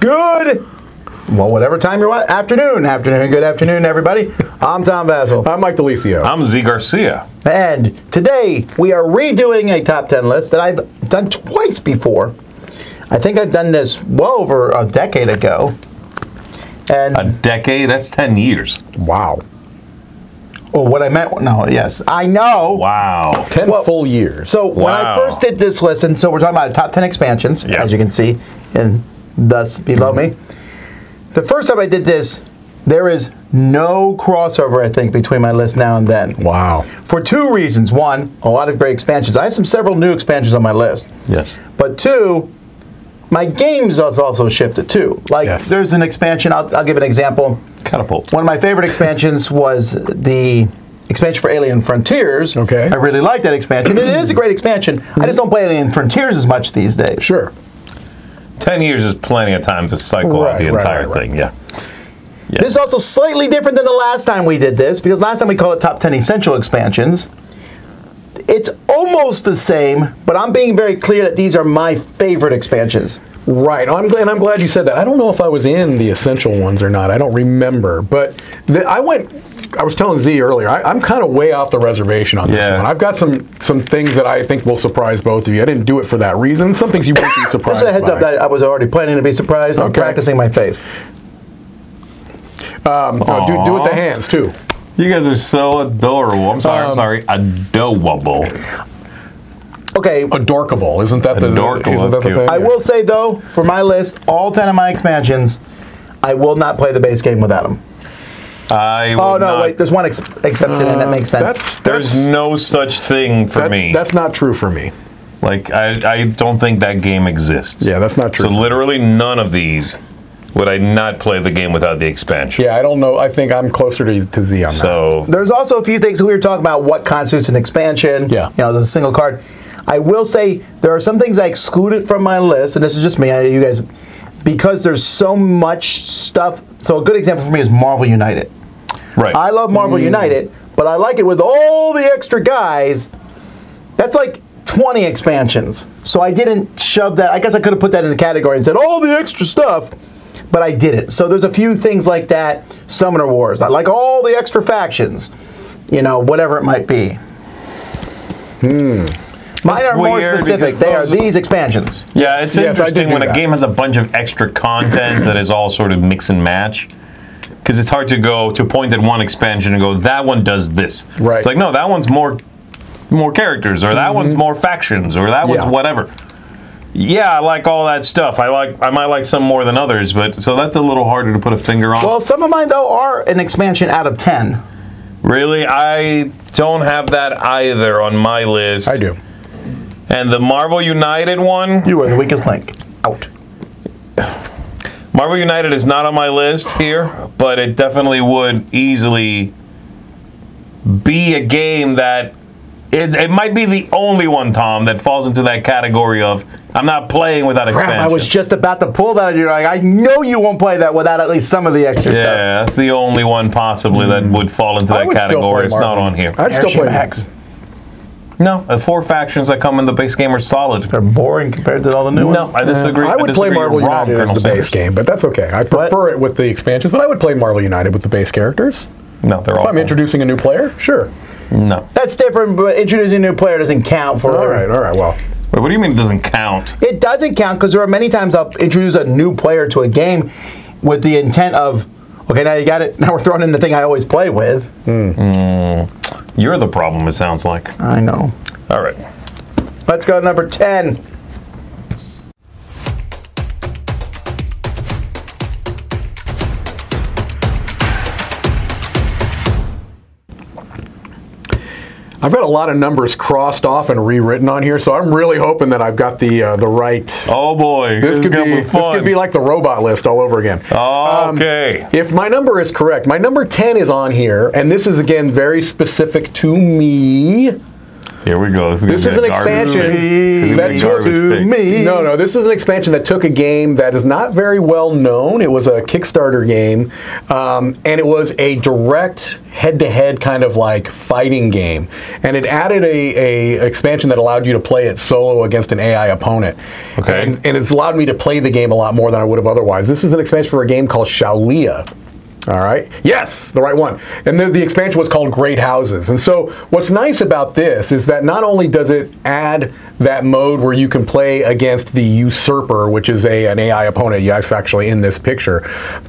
Good, well, whatever time you're at, afternoon, good afternoon, everybody. I'm Tom Vasel. I'm Mike DiLisio. I'm Zee Garcia. And today we are redoing a top 10 list that I've done twice before. I think I've done this well over a decade ago. And a decade? That's 10 years. Wow. Oh, what I meant, no, yes, I know. Wow. 10 full years. So when I first did this list, and so we're talking about top 10 expansions, as you can see, and thus below me. The first time I did this, there is no crossover, I think, between my list now and then. Wow. For two reasons. One, a lot of great expansions. I have several new expansions on my list. Yes. But two, my games have also shifted too. Like, there's an expansion, I'll give an example. Catapult. One of my favorite expansions was the expansion for Alien Frontiers. Okay. I really like that expansion. It is a great expansion. I just don't play Alien Frontiers as much these days. Sure. 10 years is plenty of time to cycle out the entire thing, yeah. This is also slightly different than the last time we did this, because last time we called it Top 10 Essential Expansions. It's almost the same, but I'm being very clear that these are my favorite expansions. Right, and I'm glad you said that. I don't know if I was in the essential ones or not. I don't remember, but I was telling Z earlier, I'm kind of way off the reservation on this one. I've got some things that I think will surprise both of you. I didn't do it for that reason. Some things you won't be surprised by. Just a heads up that I was already planning to be surprised. I'm practicing my face. Do with the hands, too. You guys are so adorable. I'm sorry, adorable. Okay. Adorkable, isn't that the thing? I will say, though, for my list, all 10 of my expansions, I will not play the base game without them. Wait, there's one exception, and that makes sense. There's no such thing for me. That's not true for me. Like, I don't think that game exists. Yeah, that's not true. So literally none of these would I not play the game without the expansion. Yeah, I don't know. I think I'm closer to Z on that. There's also a few things. We were talking about what constitutes an expansion. Yeah. You know, the single card. I will say there are some things I excluded from my list, and this is just me. You guys, because there's so much stuff. So a good example for me is Marvel United. Right. I love Marvel United, but I like it with all the extra guys. That's like 20 expansions. So I didn't shove that. I guess I could have put that in the category and said all the extra stuff, but I didn't. So there's a few things like that. Summoner Wars. I like all the extra factions. You know, whatever it might be. Mine are more specific. They are these expansions. Yeah, it's interesting when a game has a bunch of extra content that is all sort of mix and match. Because it's hard to go to point at one expansion and go, that one does this. Right. It's like, no, that one's more characters, or that one's more factions, or that one's whatever. Yeah, I like all that stuff. I might like some more than others, but so that's a little harder to put a finger on. Well, some of mine though are an expansion out of 10. Really, I don't have that either on my list. I do. And the Marvel United one, you are the weakest link. Out. Marvel United is not on my list here, but it definitely would easily be a game that it might be the only one, Tom, that falls into that category of I'm not playing without expansion. I was just about to pull that. You're like, I know you won't play that without at least some of the extra stuff. Yeah, that's the only one possibly that would fall into that category. It's not on here. I'd still play Hex. No, the 4 factions that come in the base game are solid. They're boring compared to all the new ones. No, I disagree. I would play Marvel United as the base game, but that's okay. I prefer it with the expansions, but I would play Marvel United with the base characters. No, they're awful. If I'm introducing a new player, sure. No. That's different, but introducing a new player doesn't count for... All right, well... Wait, what do you mean it doesn't count? It doesn't count, because there are many times I'll introduce a new player to a game with the intent of, okay, now you got it, now we're throwing in the thing I always play with. You're the problem, it sounds like. I know. All right. Let's go to number 10. I've got a lot of numbers crossed off and rewritten on here, so I'm really hoping that I've got the right. Oh boy, this could be like the robot list all over again. Okay. If my number is correct, my number 10 is on here, and this is again very specific to me. Here we go. This is an expansion that took me. No, this is an expansion that took a game that is not very well known. It was a Kickstarter game, and it was a direct head-to-head kind of like fighting game. And it added a expansion that allowed you to play it solo against an AI opponent. Okay. And it's allowed me to play the game a lot more than I would have otherwise. This is an expansion for a game called Shalia. All right. Yes, the right one. And the expansion was called Great Houses. And so what's nice about this is that not only does it add that mode where you can play against the Usurper, which is an AI opponent, yes, actually in this picture,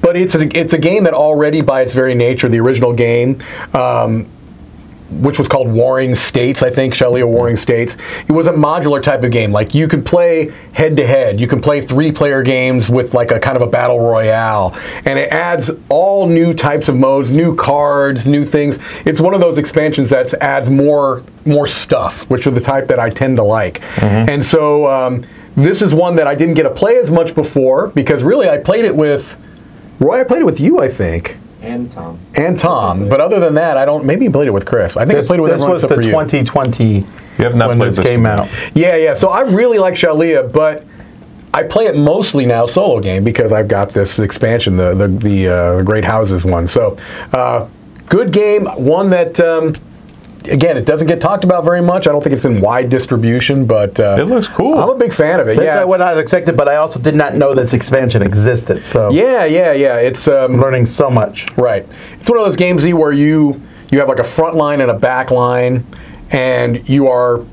but it's a game that already by its very nature, the original game, which was called Warring States, I think, Shalia Warring States. It was a modular type of game. Like, you could play head-to-head. You can play 3-player games with, like, a kind of a battle royale. And it adds all new types of modes, new cards, new things. It's one of those expansions that adds more stuff, which are the type that I tend to like. And so this is one that I didn't get to play as much before, because really I played it with, Roy, I played it with you, I think. And Tom. But other than that, I don't. Maybe you played it with Chris. I think I played it with everyone except for you. This was the 2020 You have not when played this this came one. out. Yeah. So I really like Shalia, but I play it mostly now solo game because I've got this expansion, the Great Houses one. So good game, one that. Again, it doesn't get talked about very much. I don't think it's in wide distribution, but it looks cool. I'm a big fan of it. This is what I expected, but I also did not know this expansion existed. So yeah. It's I'm learning so much. Right. It's one of those games, Zee, where you have like a front line and a back line, and you are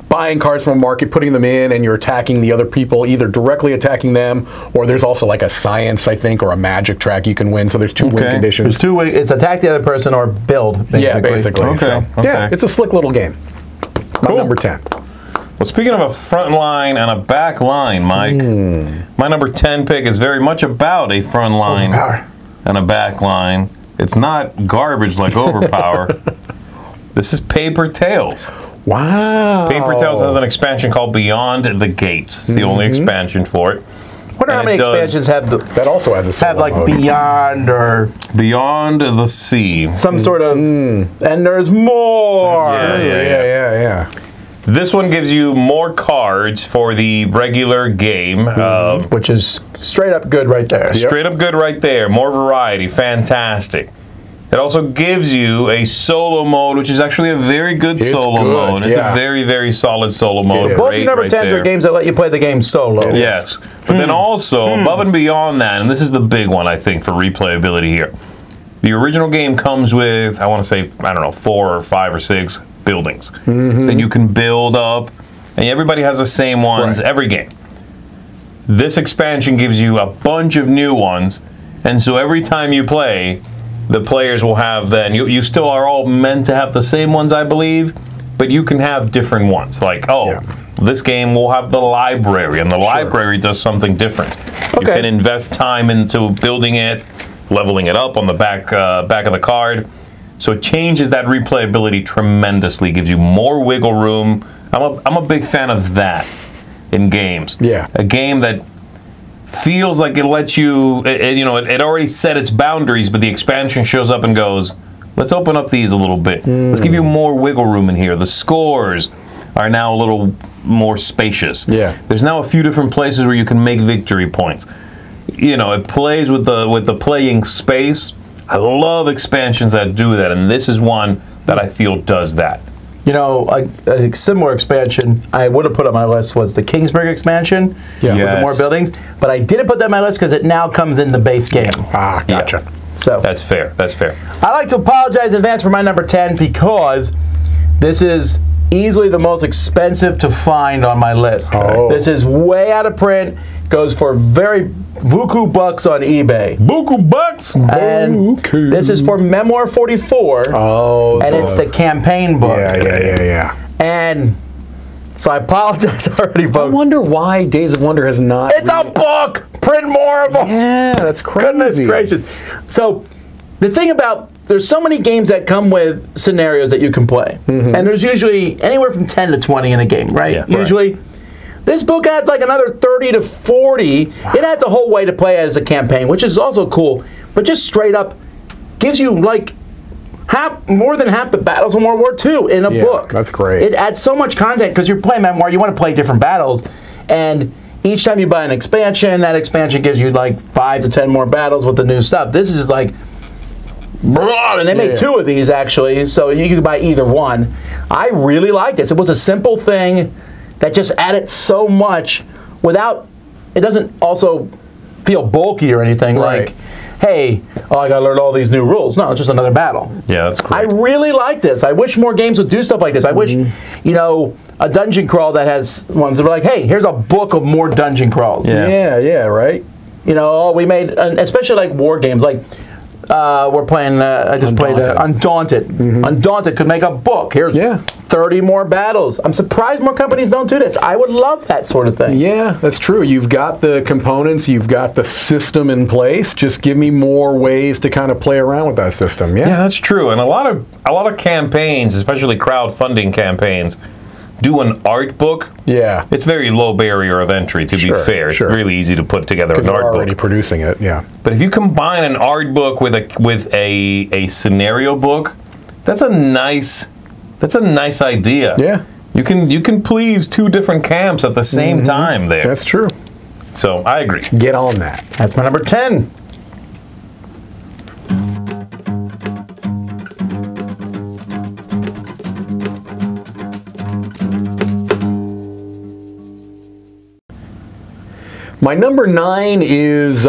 buying cards from a market, putting them in, and you're attacking the other people, either directly attacking them, or there's also like a science, I think, or a magic track you can win. So there's two win conditions. There's two ways. It's attack the other person or build, basically. Yeah, basically. Okay. Yeah, it's a slick little game. Cool. Number 10. Well, speaking of a front line and a back line, Mike, my number 10 pick is very much about a front line and a back line. It's not garbage like Overpower. This is Paper Tales. Wow. Paper Tales has an expansion called Beyond the Gates. It's the only expansion for it. I wonder how many expansions have that also has a solo like mode. Beyond or Beyond the Sea. some sort of and there's more. Yeah. This one gives you more cards for the regular game. Which is straight up good right there. Straight up good right there. More variety. Fantastic. It also gives you a solo mode, which is actually a very good solo mode. It's a very, very solid solo mode. Both your number 10s are games that let you play the game solo. Yes. But then also, above and beyond that, and this is the big one, I think, for replayability here. The original game comes with, I want to say, I don't know, 4 or 5 or 6 buildings that you can build up, and everybody has the same ones every game. This expansion gives you a bunch of new ones, and so every time you play, the players will have then, you still are all meant to have the same ones, I believe, but you can have different ones. Like, this game will have the library, and the library does something different. You can invest time into building it, leveling it up on the back of the card. So it changes that replayability tremendously, gives you more wiggle room. I'm a big fan of that in games. Yeah. A game that feels like it lets you, it already set its boundaries, but the expansion shows up and goes, let's open up these a little bit. Let's give you more wiggle room in here. The scores are now a little more spacious. Yeah. There's now a few different places where you can make victory points. It plays with the playing space. I love expansions that do that, and this is one that I feel does that. A similar expansion I would have put on my list was the Kingsburg expansion with the more buildings, but I didn't put that on my list because it now comes in the base game. Ah, gotcha. Yeah. So that's fair. That's fair. I like to apologize in advance for my number 10 because this is easily the most expensive to find on my list. This is way out of print. Goes for very buku bucks on eBay. Buku bucks. And this is for Memoir 44. And it's the campaign book. Yeah. And so I apologize already, folks. I wonder why Days of Wonder has not. It's a book. Print more of them. Yeah, that's crazy. Goodness gracious. So the thing about, there's so many games that come with scenarios that you can play. And there's usually anywhere from 10 to 20 in a game, right? Yeah, usually. This book adds like another 30 to 40. Wow. It adds a whole way to play as a campaign, which is also cool. But just straight up gives you like more than half the battles in World War II in a book. That's great. It adds so much content because you're playing Memoir. You want to play different battles, and each time you buy an expansion, that expansion gives you like 5 to 10 more battles with the new stuff. This is like, and they made 2 of these actually, so you could buy either one. I really like this. It was a simple thing that just added so much without. It doesn't also feel bulky or anything like, hey, I got to learn all these new rules. No, it's just another battle. Yeah, that's great. I really like this. I wish more games would do stuff like this. I wish, you know, a dungeon crawl that has ones that are like, hey, here's a book of more dungeon crawls. Yeah, right. You know, we made, especially like war games, like we're playing, I just played Undaunted. Undaunted could make a book. Here's 30 more battles. I'm surprised more companies don't do this. I would love that sort of thing. Yeah, that's true. You've got the components, you've got the system in place. Just give me more ways to kind of play around with that system. Yeah, that's true. And a lot of campaigns, especially crowdfunding campaigns, do an art book. Yeah. It's very low barrier of entry, to be fair. It's really easy to put together an art book. Already producing it, yeah. But if you combine an art book with a scenario book, that's a nice idea. Yeah. You can please 2 different camps at the same time there. That's true. So I agree. Get on that. That's my number 10. My number 9 is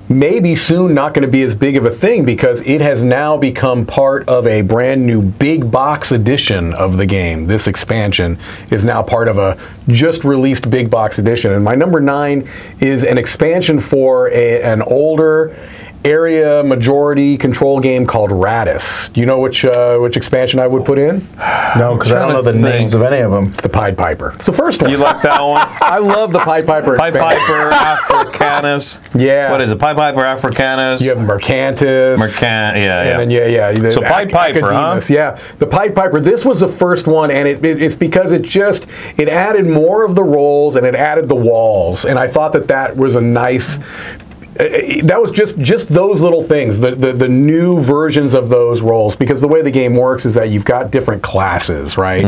maybe soon not going to be as big of a thing because it has now become part of a brand new big box edition of the game. This expansion is now part of a just released big box edition. And my number 9 is an expansion for an older area majority control game called Radis. Do you know which expansion I would put in? No, because I don't know the names of any of them. It's the Pied Piper. It's the first one. You like that one? I love the Pied Piper expansion. Pied Piper Africanus. Yeah. What is it? Pied Piper Africanus. You have Mercantus. And then So Pied Piper, huh? Yeah, the Pied Piper. This was the first one, and it's because it added more of the roles and it added the walls, and I thought that was a nice. That was just those little things, the new versions of those roles, because the way the game works is that you've got different classes, right?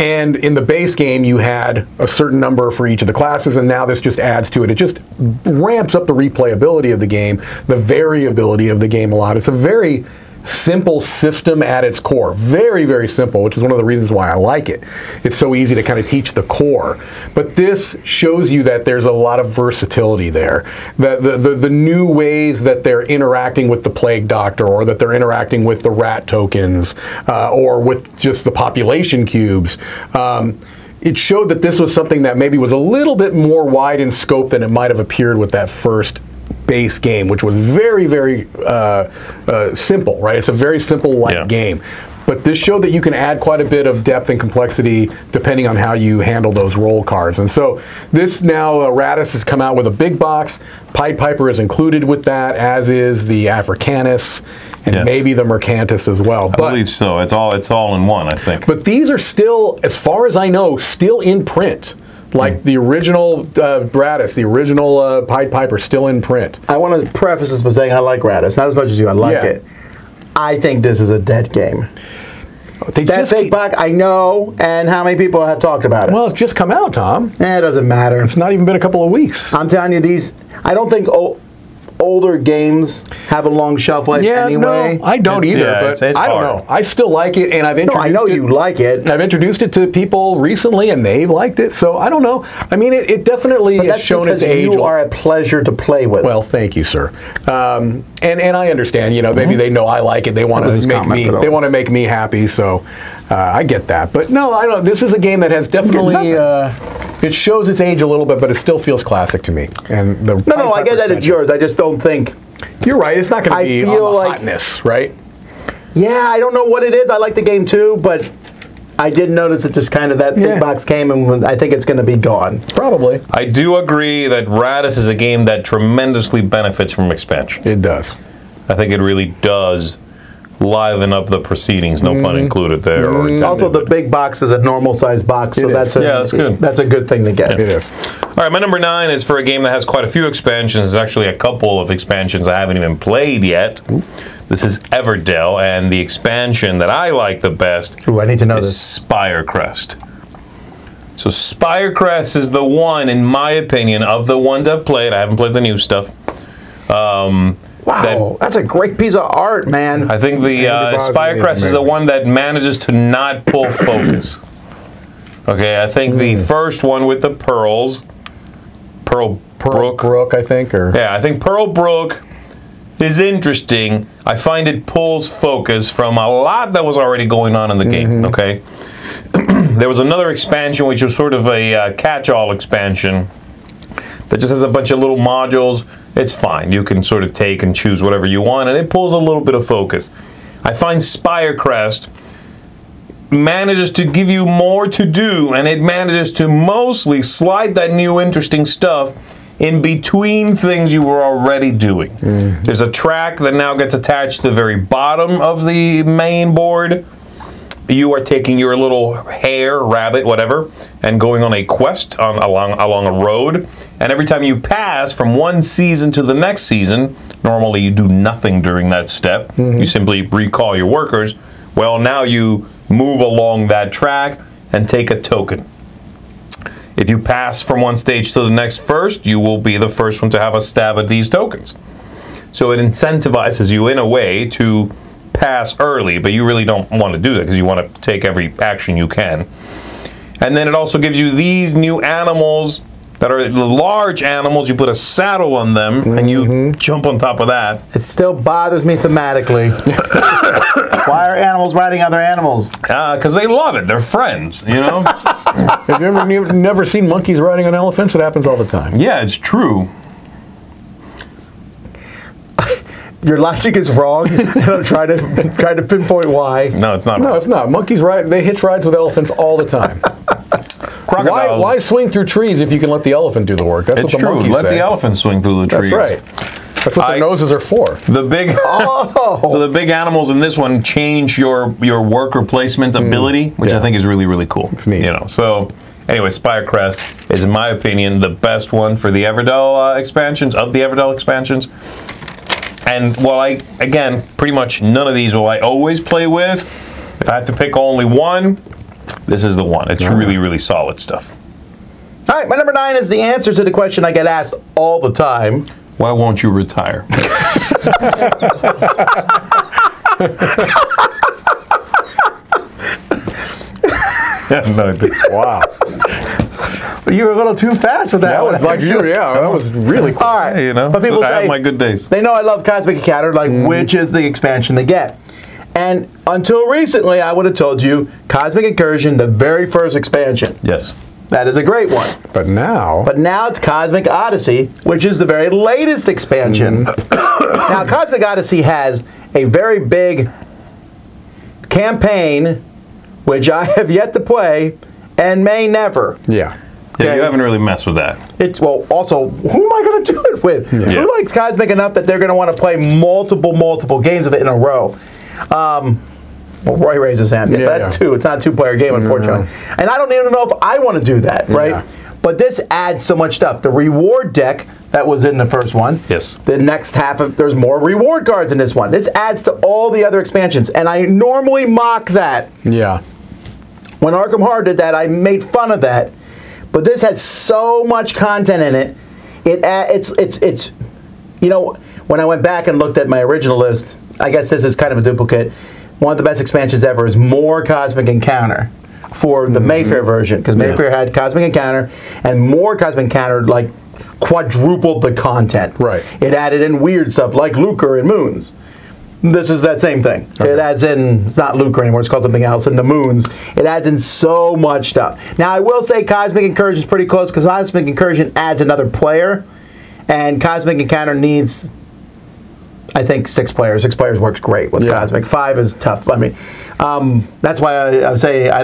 And in the base game, you had a certain number for each of the classes, and now this just adds to it. It just ramps up the replayability of the game, the variability of the game a lot. It's a very simple system at its core. Very, very simple, which is one of the reasons why I like it. It's so easy to kind of teach the core. But this shows you that there's a lot of versatility there. The new ways that they're interacting with the Plague Doctor, or that they're interacting with the rat tokens, or with just the population cubes. It showed that this was something that maybe was a little bit more wide in scope than it might have appeared with that first base game, which was very, very simple, right? It's a very simple light game. But this showed that you can add quite a bit of depth and complexity depending on how you handle those roll cards. And so this now, Radis has come out with a big box. Pied Piper is included with that, as is the Africanus, and maybe the Mercantus as well. I believe so. It's all in one, I think. But these are still, as far as I know, still in print. Like the original Radis, the original Pied Piper, still in print. I want to preface this by saying I like Radis. Not as much as you, I like it. I think this is a dead game. That fake box, I know, and how many people have talked about it? Well, it's just come out, Tom. It doesn't matter. It's not even been a couple of weeks. I'm telling you, I don't think older games have a long shelf life anyway. No, I don't either, but it's I don't know. I still like it, and I've introduced I know you like it. I've introduced it to people recently, and they've liked it, so I don't know. I mean, it definitely has shown its age. You are a pleasure to play with. Well, thank you, sir. And I understand, maybe they know I like it. They want to make me happy, so I get that. But no, I don't. This is a game that has definitely it shows its age a little bit, but it still feels classic to me. And no, I get that it's yours. I just don't think you're right. It's not going to be on the hotness, right? Yeah, I don't know what it is. I like the game too, but I did notice it just kind of that big box came, and I think it's going to be gone. Probably. I do agree that Radis is a game that tremendously benefits from expansion. It does. I think it really does liven up the proceedings. No pun included there. Or also, the big box is a normal size box, so that's good. That's a good thing to get. It is. All right, my number 9 is for a game that has quite a few expansions. There's actually a couple of expansions I haven't even played yet. Ooh. This is Everdell, and the expansion that I like the best I need to know is this. Spire Crest. So Spire Crest is the one, in my opinion, of the ones I've played. I haven't played the new stuff. Wow, that's a great piece of art, man. I think the Spire Crest is the one that manages to not pull focus. Okay, I think the first one with the pearls, Pearl Brook, I think, or yeah, I think Pearl Brook is interesting. I find it pulls focus from a lot that was already going on in the game. Okay, there was another expansion which was sort of a catch-all expansion that just has a bunch of little modules. It's fine. You can sort of take and choose whatever you want, and it pulls a little bit of focus. I find Spire Crest manages to give you more to do, and it manages to mostly slide that new interesting stuff in between things you were already doing. There's a track that now gets attached to the very bottom of the main board. You are taking your little hare, rabbit, whatever, and going on a quest along a road. And every time you pass from one season to the next season, normally you do nothing during that step. You simply recall your workers. Well, now you move along that track and take a token. If you pass from one stage to the next first, you will be the first one to have a stab at these tokens. So it incentivizes you in a way to pass early, but you really don't want to do that because you want to take every action you can. And then it also gives you these new animals that are the large animals. You put a saddle on them and you jump on top of that. It still bothers me thematically. Why are animals riding other animals? Because they love it. They're friends, you know? Have you never seen monkeys riding on elephants? It happens all the time. Yeah, it's true. Your logic is wrong, and I'm trying to pinpoint why. No, it's not. No, it's not. Monkeys they hitch rides with elephants all the time. Why swing through trees if you can let the elephant do the work? That's it's what the true. monkeys Let say. the elephant swing through the trees. That's right. That's what their noses are for. The big so the big animals in this one change your worker placement ability, which I think is really, really cool. It's neat. You know. So anyway, Spire Crest is, in my opinion, the best one for the Everdell expansions, of the Everdell expansions. And while again, pretty much none of these will I always play with. If I have to pick only one, this is the one. It's really, really solid stuff. All right, my number 9 is the answer to the question I get asked all the time. Why won't you retire? Wow. You were a little too fast with that. That was like you, that was really cool. All right, you know, but people I say have my good days. They know I love Cosmic Encounter, like which is the expansion they get. And until recently, I would have told you Cosmic Incursion, the very first expansion. Yes. That is a great one. But now it's Cosmic Odyssey, which is the very latest expansion. Now, Cosmic Odyssey has a very big campaign, which I have yet to play and may never. Yeah. Yeah, you haven't really messed with that. It's also, who am I going to do it with? Yeah. Who likes Cosmic enough that they're going to want to play multiple games of it in a row? Well, Roy raised his hand. Yeah, that's 2. It's not a 2-player game, unfortunately. And I don't even know if I want to do that, right? Yeah. But this adds so much stuff. The reward deck that was in the first one. Yes. The next half there's more reward cards in this one. This adds to all the other expansions, and I normally mock that. Yeah. When Arkham Horror did that, I made fun of that. But this has so much content in it. It's you know, when I went back and looked at my original list, I guess this is kind of a duplicate. One of the best expansions ever is more Cosmic Encounter for the Mayfair version, because Mayfair had Cosmic Encounter, and more Cosmic Encounter like quadrupled the content. Right. It added in weird stuff like Lucre and Moons. This is that same thing. Okay. It adds in, it's not Lucre anymore, it's called something else, in the Moons. It adds in so much stuff. Now, I will say Cosmic Incursion is pretty close, because Cosmic Incursion adds another player, and Cosmic Encounter needs, I think, 6 players. 6 players works great with Cosmic. 5 is tough. I mean, that's why I say I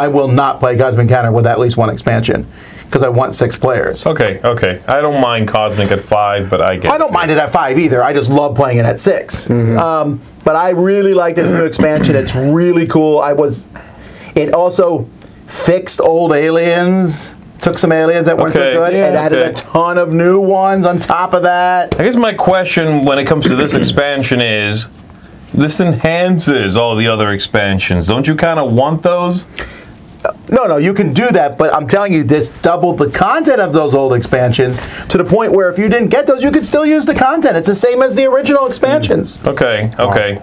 will not play Cosmic Encounter with at least one expansion, because I want 6 players. Okay, okay. I don't mind Cosmic at 5, but I don't mind it at 5 either. I just love playing it at 6. But I really like this new expansion. It's really cool. It also fixed old aliens. Took some aliens that weren't so good and added a ton of new ones on top of that. I guess my question when it comes to this expansion is, this enhances all the other expansions. Don't you kind of want those? No, you can do that, but I'm telling you, this doubled the content of those old expansions to the point where if you didn't get those, you could still use the content. It's the same as the original expansions. Okay, okay.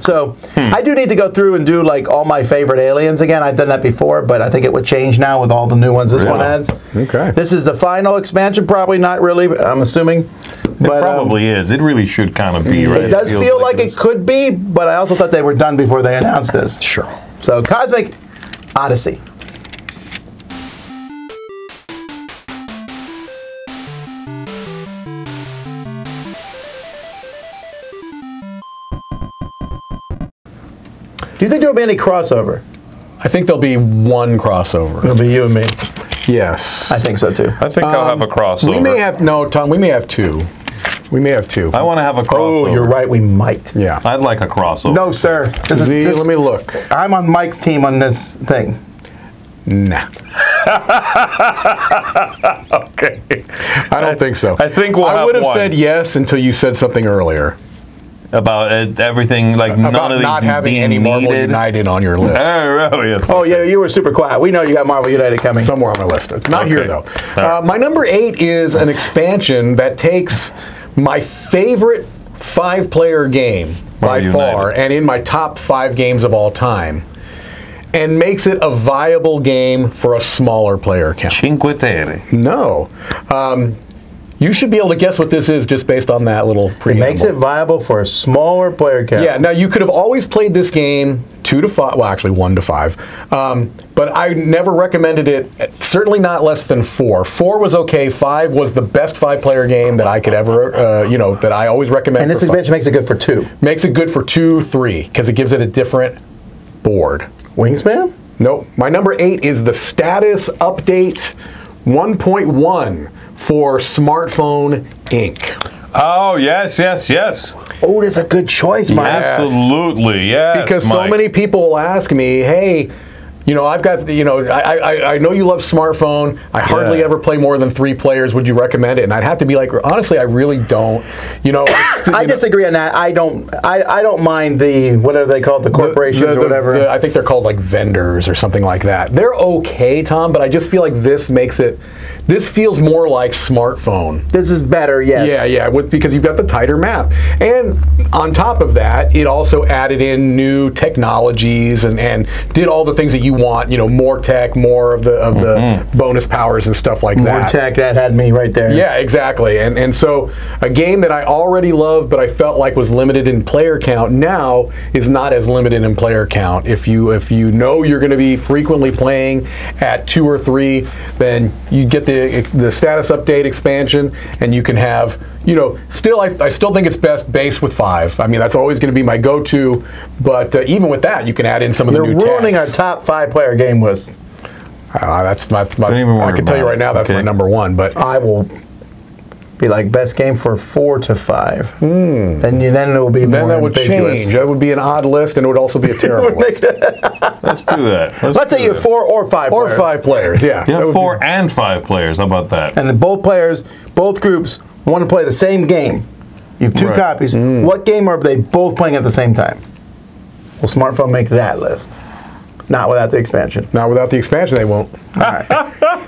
So I do need to go through and do like all my favorite aliens again. I've done that before, but I think it would change now with all the new ones this one adds. Okay. This is the final expansion, probably not really, I'm assuming. But, it probably is. It really should kind of be, right? It does feel like it could be, but I also thought they were done before they announced this. Sure. So Cosmic Odyssey. Do you think there will be any crossover? I think there'll be one crossover. It'll be you and me. Yes. I think so too. I think I'll have a crossover. We may have, no, Tom, we may have 2. We may have 2. I want to have a crossover. Oh, you're right, we might. Yeah. I'd like a crossover. No, sir. Let me look. I'm on Mike's team on this thing. Nah. Okay. I don't think so. I think we'll have I would have one. said yes until you said something earlier. About everything, like none of these not having any Marvel United on your list. Oh, yes. Oh, yeah, you were super quiet. We know you got Marvel United coming. Somewhere on my list. It's not here, though. Right. My number 8 is an expansion that takes my favorite 5-player game by far, and in my top 5 games of all time, and makes it a viable game for a smaller player count. Cinque Terre. No. You should be able to guess what this is just based on that little preamble. It makes it viable for a smaller player count. Yeah, now you could have always played this game 2 to 5, well actually 1 to 5, but I never recommended it, certainly not less than 4. 4 was okay, 5 was the best 5-player game that I could ever, that I always recommend. And this expansion makes it good for 2. Makes it good for 2, 3, because it gives it a different board. Wingspan? Nope. My number 8 is the Status Update 1.1 for Smartphone Inc. Oh, yes, yes, yes. Oh, that's a good choice, Mike. Absolutely, yes. Because Mike. so many people will ask me, hey, I've got, I know you love smartphone. I hardly ever play more than 3 players. Would you recommend it? And I'd have to be like, honestly, I really don't. I disagree on that. I don't mind the, what are they called, the corporations or whatever. I think they're called like vendors or something like that. They're okay, Tom, but I just feel like this makes it, this feels more like smartphone. This is better, yes. Yeah, because you've got the tighter map. And on top of that, it also added in new technologies and did all the things that you want, more tech, more of the bonus powers and stuff like that. More tech, that had me right there. Yeah, exactly. And so a game that I already loved but I felt like was limited in player count now is not as limited in player count. If you know you're going to be frequently playing at 2 or 3, then you get the Status Update expansion and you can have, still I still think it's best based with 5. I mean, that's always going to be my go-to, but even with that, you can add in some of the new They're ruining our text. top 5-player game list. That's my I can tell you right now that's my number 1, but I will be like best game for 4 to 5. Then it will be then more that would ambiguous. change. That would be an odd list, and it would also be a terrible list. Let's do that. Let's say you have 4 or 5 Or players. 5 players, yeah. You have 4 and 5 players. How about that? And then both groups want to play the same game. You have 2 Right. copies. What game are they both playing at the same time? Will Smartphone make that list? Not without the expansion. Not without the expansion, they won't. All right.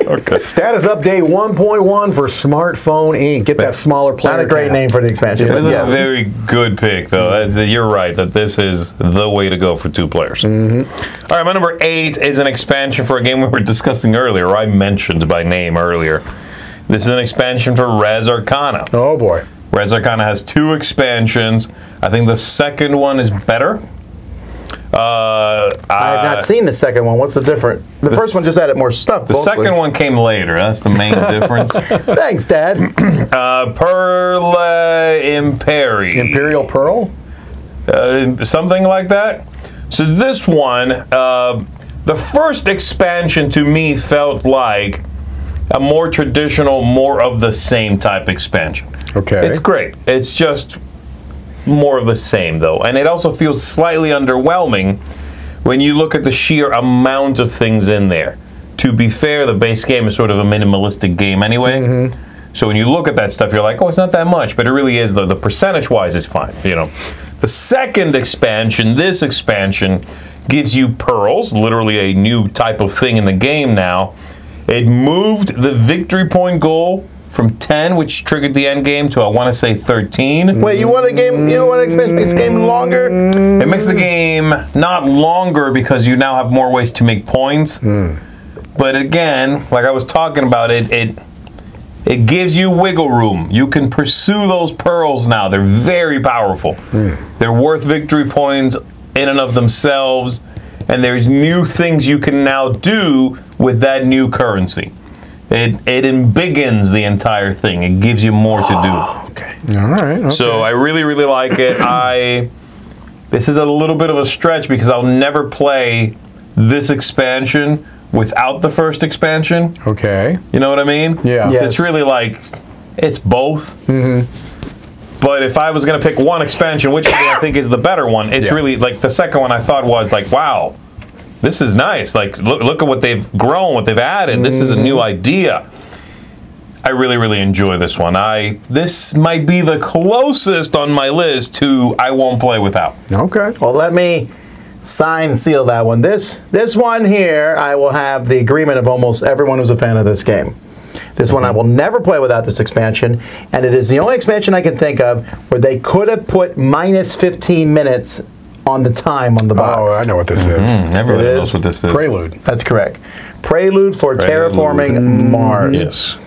Okay. Status Update 1.1 for Smartphone Inc. Get that smaller player Not a great count. name for the expansion. This but is yes. a very good pick, though. You're right that this is the way to go for 2 players. All right, my number 8 is an expansion for a game we were discussing earlier, or I mentioned by name earlier. This is an expansion for Res Arcana. Oh, boy. Res Arcana has 2 expansions. I think the second one is better. I have not seen the second one. What's the difference? The first one just added more stuff. The second one came later. That's the main difference. Thanks, Dad. Pearl Imperi. Imperial Pearl? Something like that. So this one, the first expansion to me felt like a more traditional, more of the same type expansion. Okay. It's great. It's just more of the same, though. And it also feels slightly underwhelming when you look at the sheer amount of things in there. To be fair, the base game is sort of a minimalistic game anyway. So when you look at that stuff, you're like, oh, it's not that much. But it really is, though. The percentage-wise is fine, you know. The second expansion, this expansion, gives you pearls, literally a new type of thing in the game now. It moved the victory point goal from 10, which triggered the end game, to I want to say 13. Wait, you want a game? You want an expansion makes the game longer? It makes the game not longer because you now have more ways to make points. But again, like I was talking about, it gives you wiggle room. You can pursue those pearls now. They're very powerful. They're worth victory points in and of themselves, and there's new things you can now do with that new currency. It embiggens the entire thing. It gives you more to do. Okay. All right. Okay. So I really, really like it. This is a little bit of a stretch because I'll never play this expansion without the first expansion. Okay. You know what I mean? Yeah. Yes. So it's really like, it's both. But if I was going to pick one expansion, which I think is the better one, it's really, like, the second one I thought was like, wow, this is nice. Like, look at what they've grown, what they've added. This is a new idea. I really, really enjoy this one. This might be the closest on my list to I won't play without. Okay. Well, let me sign and seal that one. This one here, I will have the agreement of almost everyone who's a fan of this game. This one I will never play without this expansion, and it is the only expansion I can think of where they could have put minus 15 minutes on the time on the box. Oh, I know what this is. Everybody knows what this is. Prelude. That's correct. Prelude for Terraforming Mars. Yes.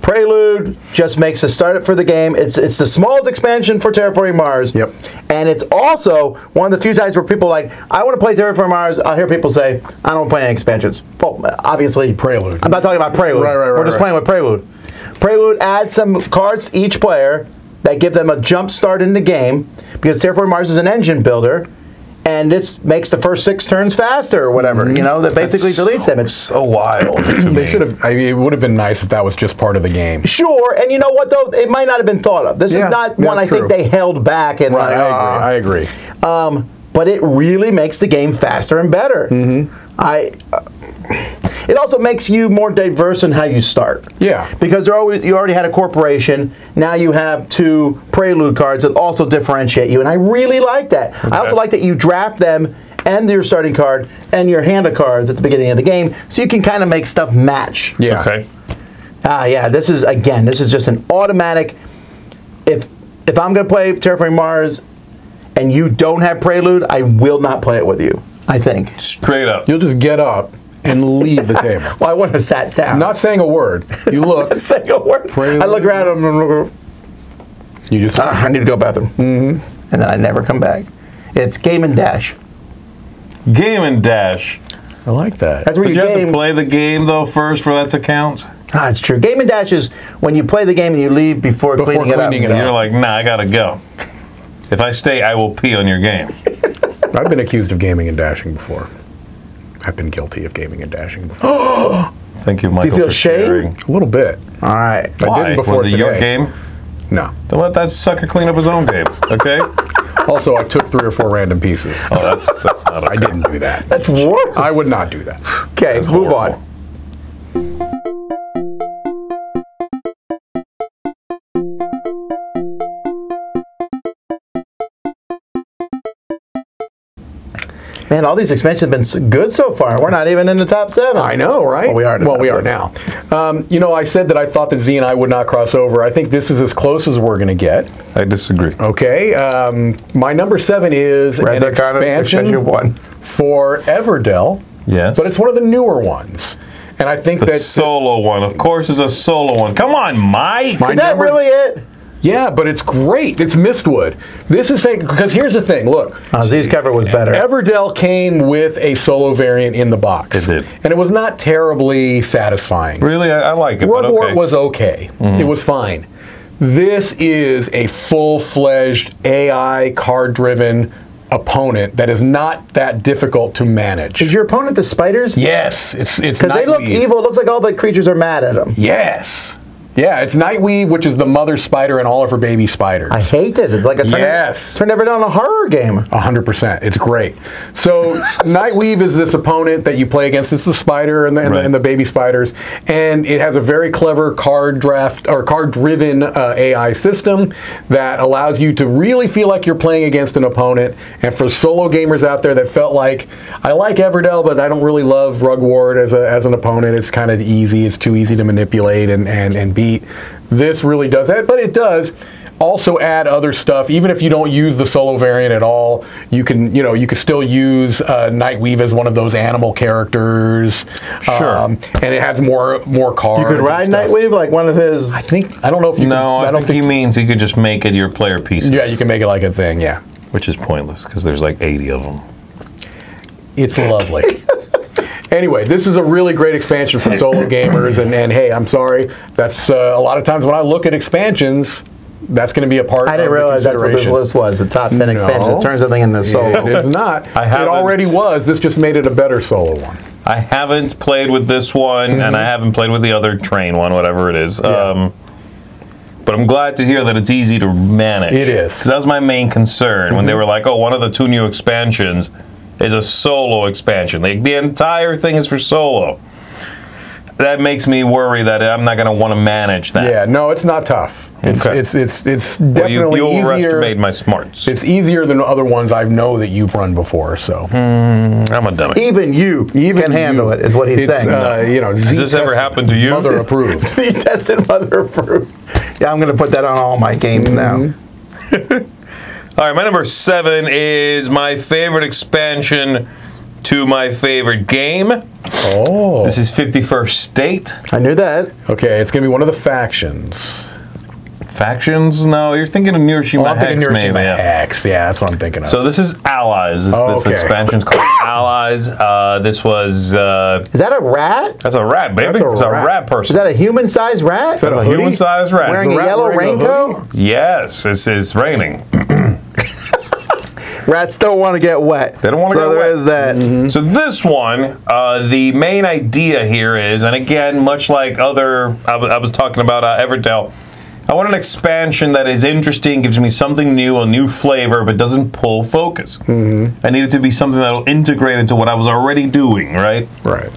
Prelude just makes a startup for the game. It's the smallest expansion for Terraforming Mars. Yep. And it's also one of the few times where people are like, I want to play Terraforming Mars. I'll hear people say, I don't play any expansions. Well, obviously, Prelude. I'm not talking about Prelude. Right. We're just playing with Prelude. Prelude adds some cards to each player that give them a jump start in the game, because Terraforming Mars is an engine builder. And this makes the first 6 turns faster, or whatever. You know, that basically deletes them. It's so wild. They should have. I mean, it would have been nice if that was just part of the game. sure, and you know what though? It might not have been thought of. This is not one I think they held back and Right, I agree. but it really makes the game faster and better. It also makes you more diverse in how you start. Yeah. Because you already had a corporation. Now you have 2 Prelude cards that also differentiate you, and I really like that. Okay. I also like that you draft them and your starting card and your hand of cards at the beginning of the game, so you can kind of make stuff match. Yeah. Okay. Yeah. This is just an automatic. If I'm going to play Terraforming Mars, and you don't have Prelude, I will not play it with you. I think. Straight up. You'll just get up and leave the table. Well, I wouldn't have sat down. Not saying a word. You look. saying a word. Prelude. I look around and You just. I need to go to the bathroom. And then I never come back. It's Game and Dash. Game and Dash. I like that. That's where But you you have to play the game, though, first for that to count? It's true. Game and Dash is when you play the game and you leave before cleaning it up. You're like, nah, I gotta go. If I stay, I will pee on your game. I've been accused of gaming and dashing before. I've been guilty of gaming and dashing before. Thank you, Michael, feel for shame? sharing. A little bit. All right. I didn't before Was it today. your game? No. Don't let that sucker clean up his own game, okay? Also, I took 3 or 4 random pieces. Oh, that's not okay. I didn't do that. That's worse. I would not do that. Okay, let's move horrible. on. Man, all these expansions have been good so far. We're not even in the top 7. I know, right? Well, we are. We are now. You know, I said that I thought that Zee and I would not cross over. I think this is as close as we're going to get. I disagree. Okay. My number 7 is an expansion for Everdell. Yes. But it's one of the newer ones. And I think the solo one, of course, is a solo one. Come on, Mike. Is that really it? Yeah, but it's great. It's Mistwood. This is fake, because here's the thing. Look. Zee's cover was better. Everdell came with a solo variant in the box. It did. And it was not terribly satisfying. Really? I like it, but okay. Rugwort was okay. It was fine. This is a full-fledged AI card-driven opponent that is not that difficult to manage. Is your opponent the spiders? Yes, it's because they look evil. It looks like all the creatures are mad at them. Yes. Yeah, it's Nightweave, which is the mother spider and all of her baby spiders. I hate this. It's like a turn Everdell on a horror game. 100%. It's great. So Nightweave is this opponent that you play against. It's the spider and the baby spiders, and it has a very clever card-driven AI system that allows you to really feel like you're playing against an opponent. And for solo gamers out there that felt like, I like Everdell, but I don't really love Rugward as an opponent. It's kind of easy. It's too easy to manipulate and beat. This really does that, but it does also add other stuff. Even if you don't use the solo variant at all, you can still use Nightweave as one of those animal characters. Sure. And it has more cards. You could ride Nightweave like one of his. I don't know if you. No, I think he means he could just make it your player pieces. Yeah, you can make it like a thing. Yeah, which is pointless because there's like 80 of them. It's lovely. Anyway, this is a really great expansion for solo gamers, and hey, I'm sorry. That's a lot of times when I look at expansions, that's going to be a part of the I didn't realize that's what this list was, the top 10 expansions. It turns everything into solo. It is not. It already was. This just made it a better solo one. I haven't played with this one, and I haven't played with the other train one, whatever it is. Yeah. But I'm glad to hear that it's easy to manage. It is. Because that was my main concern when they were like, oh, one of the 2 new expansions is a solo expansion. Like, the entire thing is for solo. That makes me worry that I'm not going to want to manage that. Yeah, no, it's not tough. It's definitely you easier. You overestimate my smarts. It's easier than other ones I know that you've run before. So I'm a dummy. Even you can handle it, is what he's saying. Has this ever happened to you? Mother approved. Zee tested, mother approved. Yeah, I'm going to put that on all my games now. All right, my number 7 is my favorite expansion to my favorite game. Oh. This is 51st State. I knew that. Okay, it's going to be one of the factions. Factions? No, you're thinking of Nirishima Hex, maybe. Hex, yeah, that's what I'm thinking of. So this is Allies. This expansion's called Allies. This was... is that a rat? That's a rat, baby. It's a rat person. Is that a human-sized rat? Is that a human-sized rat? Wearing a yellow raincoat? Yes, this is raining. Rats don't want to get wet. They don't want to get wet. So there is that. So this one, the main idea here is, and again, much like other, I was talking about Everdell, I want an expansion that is interesting, gives me something new, a new flavor, but doesn't pull focus. I need it to be something that will integrate into what I was already doing, right? Right.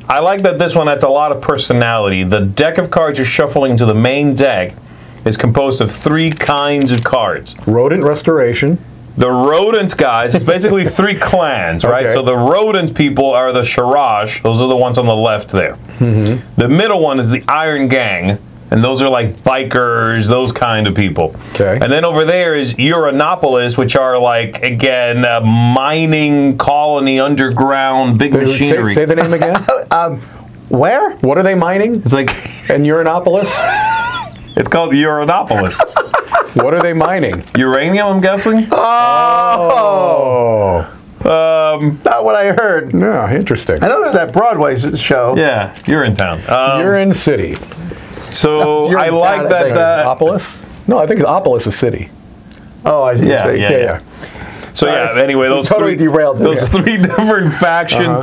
I like that this one has a lot of personality. The deck of cards you're shuffling into the main deck is composed of 3 kinds of cards. Rodent Restoration. The rodent guys, it's basically 3 clans, right? Okay. So the rodent people are the Shiraj. Those are the ones on the left there. The middle one is the Iron Gang, and those are like bikers, those kind of people. Okay. And then over there is Uranopolis, which are like, again, mining colony, underground, big machinery. Say the name again. Where? What are they mining? It's like... In Uranopolis? It's called Uranopolis. What are they mining? Uranium, I'm guessing? Oh. Not what I heard. No, interesting. I know there's that Broadway show. Yeah, you're in town. You're in city. So I like that. Opolis? No, I think Opolis is city. Oh, I see. Yeah. So anyway, those totally derailed. Those 3 different faction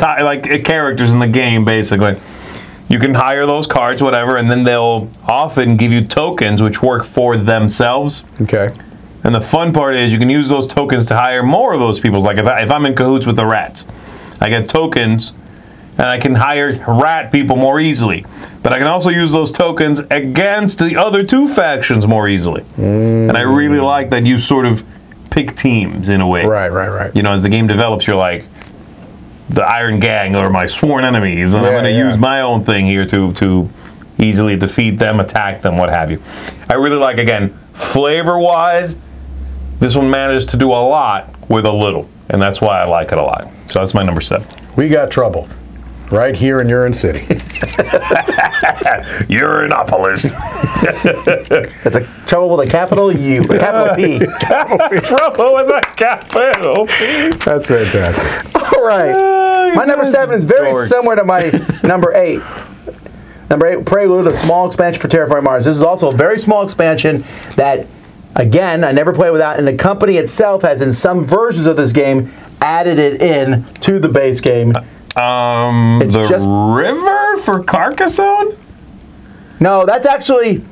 characters in the game, basically. You can hire those cards, whatever, and then they'll often give you tokens which work for themselves. Okay. And the fun part is you can use those tokens to hire more of those people. Like if I'm in cahoots with the rats, I get tokens, and I can hire rat people more easily. But I can also use those tokens against the other 2 factions more easily. And I really like that you sort of pick teams in a way. Right. You know, as the game develops, you're like, the Iron Gang are my sworn enemies, and I'm going to use my own thing here to easily defeat them, attack them, what have you. I really like, again, flavor-wise, this one manages to do a lot with a little, and that's why I like it a lot. So that's my number 7. We got trouble. Right here in Urine City. Uranopolis. That's a trouble with a capital U, a capital P. Trouble with a capital P. That's fantastic. All right. My number 7 is very similar to my number 8. Number 8, Prelude, a small expansion for Terraforming Mars. This is also a very small expansion that Again, I never play without, and the company itself has, in some versions of this game, added it in to the base game. River for Carcassonne? No, that's actually...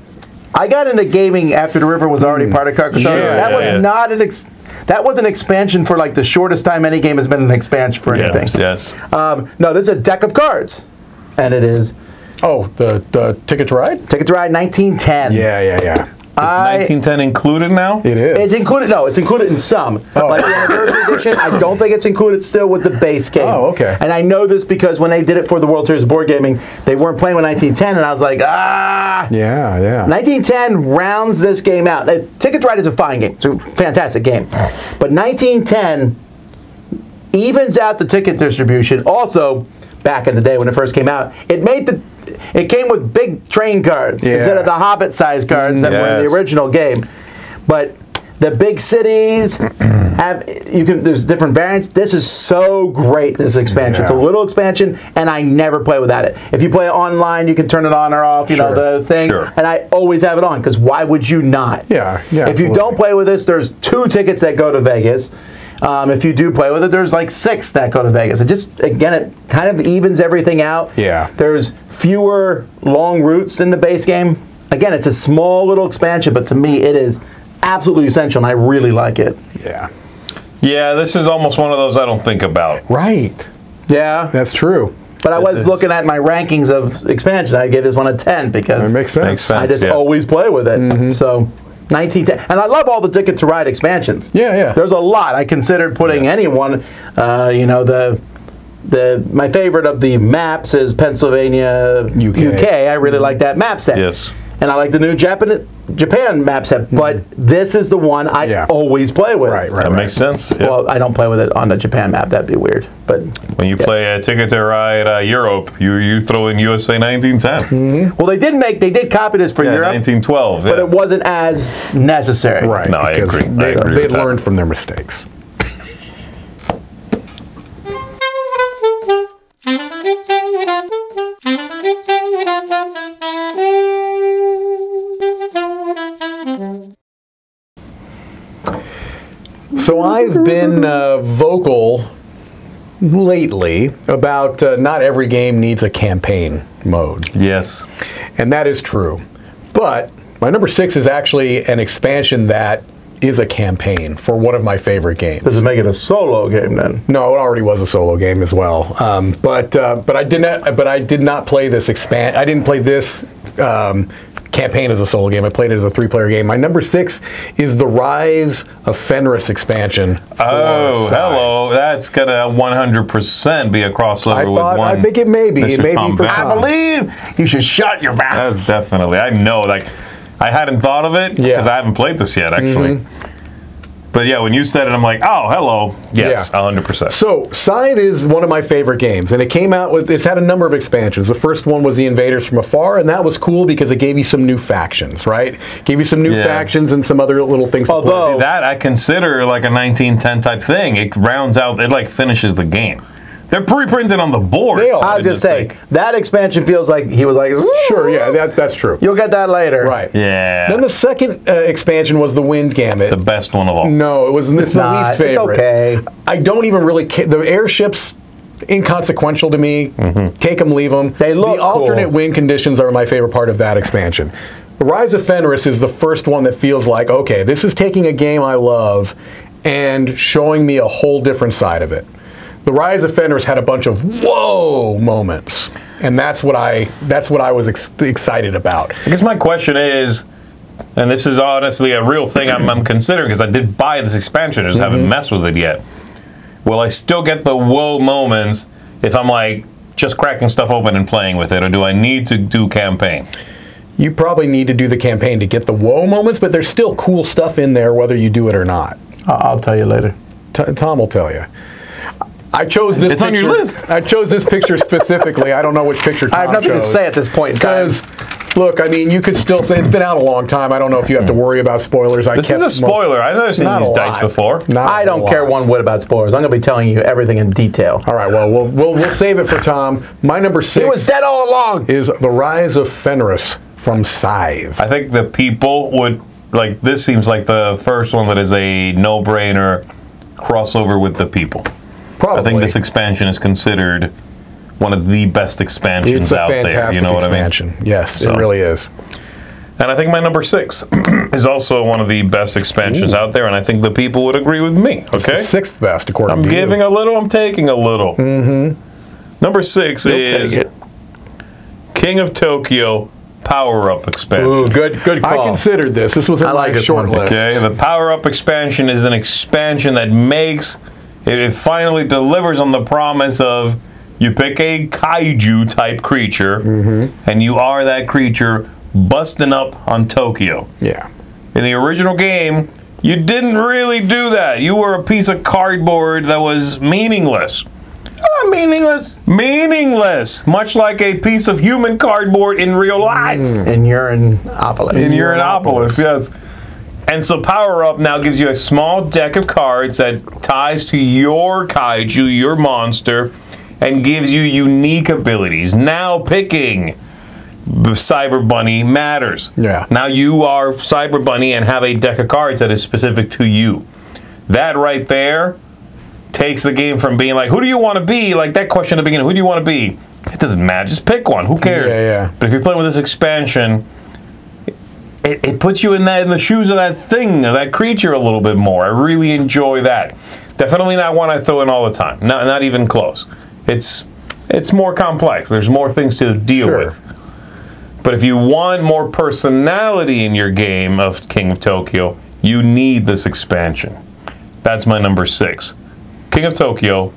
I got into gaming after the river was already part of Carcassonne. That was not an... That was an expansion for like the shortest time any game has been an expansion for anything. Yes. No, this is a deck of cards, and it is. Oh, the Ticket to Ride. Ticket to Ride, 1910. Yeah. Is 1910 included now? It is. It's included. No, it's included in some. Like the anniversary edition, I don't think it's included still with the base game. Oh, okay. And I know this because when they did it for the World Series of Board Gaming, they weren't playing with 1910, and I was like, ah. Yeah. 1910 rounds this game out. Ticket to Ride is a fine game. It's a fantastic game. But 1910 evens out the ticket distribution. Also, back in the day when it first came out, it came with big train cards instead of the Hobbit-sized cards that were in the original game. But the big cities there's different variants. This is so great, this expansion. It's a little expansion, and I never play without it. If you play it online, you can turn it on or off, you know, the thing. And I always have it on, because why would you not? Yeah, if you don't play with this, there's 2 tickets that go to Vegas. If you do play with it, there's like 6 that go to Vegas. It just, again, it kind of evens everything out. Yeah. There's fewer long routes in the base game. Again, it's a small little expansion, but to me, it is absolutely essential, and I really like it. Yeah, this is almost one of those I don't think about. Right. Yeah. That's true. But I was looking at my rankings of expansions. I gave this one a 10 because that makes sense. I just always play with it. So 1910, and I love all the Ticket to Ride expansions. Yeah. There's a lot. I considered putting any one. You know, my favorite of the maps is Pennsylvania, UK. I really like that map set. Yes. And I like the new Japan map set, but this is the one I always play with. Right. That makes sense. Yeah. Well, I don't play with it on the Japan map. That'd be weird. But when you play a Ticket to Ride Europe, you throw in USA 1910. Well, they did copy this for Europe. 1912. But it wasn't as necessary. Right. No, I agree. They learned from their mistakes. So I've been vocal lately about not every game needs a campaign mode. Yes. And that is true. But my number 6 is actually an expansion that is a campaign for one of my favorite games. Does it make it a solo game then? No, it already was a solo game as well. But I did not play this I didn't play this campaign as a solo game. I played it as a 3-player game. My number 6 is the Rise of Fenris expansion. Oh, hello! That's gonna 100% be a crossover with one. I think it may be. Mr. It may Tom be for Vasel. I believe you should shut your mouth. That's definitely. I know. Like, I hadn't thought of it because I haven't played this yet, actually. But yeah, when you said it, I'm like, oh, hello. Yes, 100%. So, Scythe is one of my favorite games, and it came out with, it's had a number of expansions. The first one was the Invaders from Afar, and that was cool because it gave you some new factions, right? Gave you some new factions and some other little things. Although that I consider like a 1910 type thing. It rounds out, it like finishes the game. They're pre-printed on the board. I was just saying, that expansion feels like he was like, sure, yeah, that's true. You'll get that later. Right. Yeah. Then the second expansion was the Wind Gamut. The best one of all. No, it's the least favorite. It's okay. I don't even really care. The airships, inconsequential to me. Take them, leave them. They look The alternate cool. wind conditions are my favorite part of that expansion. The Rise of Fenris is the first one that feels like, okay, this is taking a game I love and showing me a whole different side of it. The Rise of Fenris had a bunch of whoa moments, and that's what I was excited about. I guess my question is, and this is honestly a real thing I'm considering because I did buy this expansion, I just haven't messed with it yet. Will I still get the whoa moments if I'm like just cracking stuff open and playing with it, or do I need to do campaign? You probably need to do the campaign to get the whoa moments, but there's still cool stuff in there whether you do it or not. I'll tell you later. Tom will tell you. I chose this It's picture. on your list. I chose this picture specifically. I don't know which picture Tom I have nothing chose. to say at this point in time. Because, look, I mean, you could still say it's been out a long time. I don't know if you have to worry about spoilers. This is a spoiler. I've never seen these dice before. I don't care one whit about spoilers. I'm going to be telling you everything in detail. All right, well, we'll save it for Tom. My number 6 He was dead all along. is The Rise of Fenris from Scythe. I think the people would like this seems like the first one that is a no-brainer crossover with the people. Probably. I think this expansion is considered one of the best expansions out there. You know what I mean? Yes, it really is. And I think my number 6 is also one of the best expansions out there, and I think the people would agree with me. Okay, it's the 6th best according to you. I'm giving a little, I'm taking a little. Number 6 is King of Tokyo Power-Up expansion. Ooh, good call. I considered this. This was in my short list. Okay, the Power-Up expansion is an expansion that makes it finally delivers on the promise of you pick a kaiju-type creature, and you are that creature busting up on Tokyo. Yeah. In the original game, you didn't really do that. You were a piece of cardboard that was meaningless. Meaningless. Meaningless. Much like a piece of human cardboard in real life. In Uranopolis. In Uranopolis, yes. And so Power Up now gives you a small deck of cards that ties to your kaiju, your monster, and gives you unique abilities. Now picking Cyber Bunny matters. Yeah. Now you are Cyber Bunny and have a deck of cards that is specific to you. That right there takes the game from being like, who do you want to be? Like that question at the beginning, who do you want to be? It doesn't matter. Just pick one. Who cares? Yeah. But if you're playing with this expansion, it puts you in the shoes of that thing, of that creature a little bit more. I really enjoy that. Definitely not one I throw in all the time. Not even close. It's more complex. There's more things to deal with. But if you want more personality in your game of King of Tokyo, you need this expansion. That's my number 6. King of Tokyo,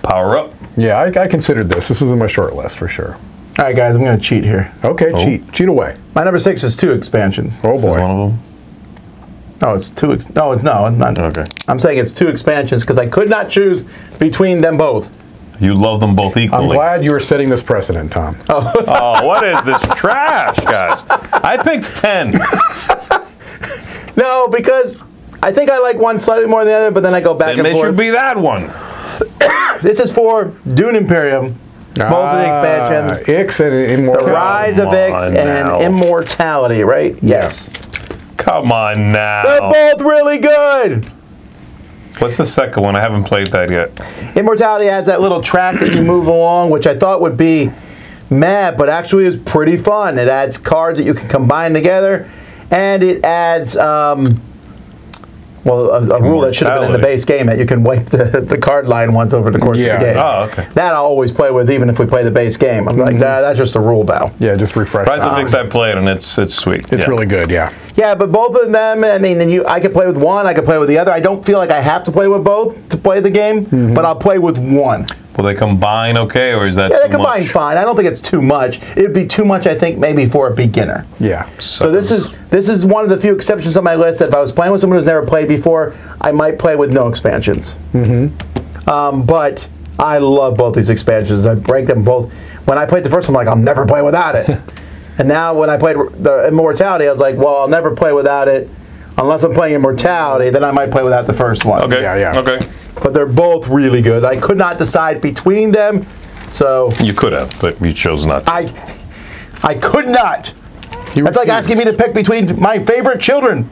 Power Up. Yeah, I considered this. This was in my short list for sure. All right, guys, I'm going to cheat here. Okay, cheat away. My number 6 is 2 expansions. Oh boy. One of them. No, it's 2. No, it's not. Okay. I'm saying it's 2 expansions because I could not choose between them both. You love them both equally. I'm glad you were setting this precedent, Tom. Oh, what is this trash, guys? I picked 10. No, because I think I like one slightly more than the other, but then I go back and forth. Then it should be that one. This is for Dune Imperium. Both of the expansions. Ix and Immortality. The Rise of Ix and Immortality, right? Yes. Come on now. They're both really good. What's the second one? I haven't played that yet. Immortality adds that little track that you move along, which I thought would be mad, but actually is pretty fun. It adds cards that you can combine together, and it adds a rule that should have been in the base game, that you can wipe the card line once over the course of the game. Oh, okay. That I'll always play with, even if we play the base game. I'm like, nah, that's just a rule now. Yeah, just refresh. Rise of Ix I played, and it's sweet. It's really good, yeah. Yeah, but both of them, I mean, I could play with one, I could play with the other. I don't feel like I have to play with both to play the game, but I'll play with one. Will they combine okay, or is that Yeah, too they combine much? fine. I don't think it's too much. It'd be too much, I think, maybe for a beginner. Yeah. So this is one of the few exceptions on my list that if I was playing with someone who's never played before, I might play with no expansions. But I love both these expansions. I break them both. When I played the first one, I'm like, I'll never play without it. And now when I played the Immortality, I was like, well, I'll never play without it. Unless I'm playing Immortality, then I might play without the first one. Okay. Yeah. Okay. But they're both really good. I could not decide between them, so... You could have, but you chose not to. I could not. That's like asking me to pick between my favorite children.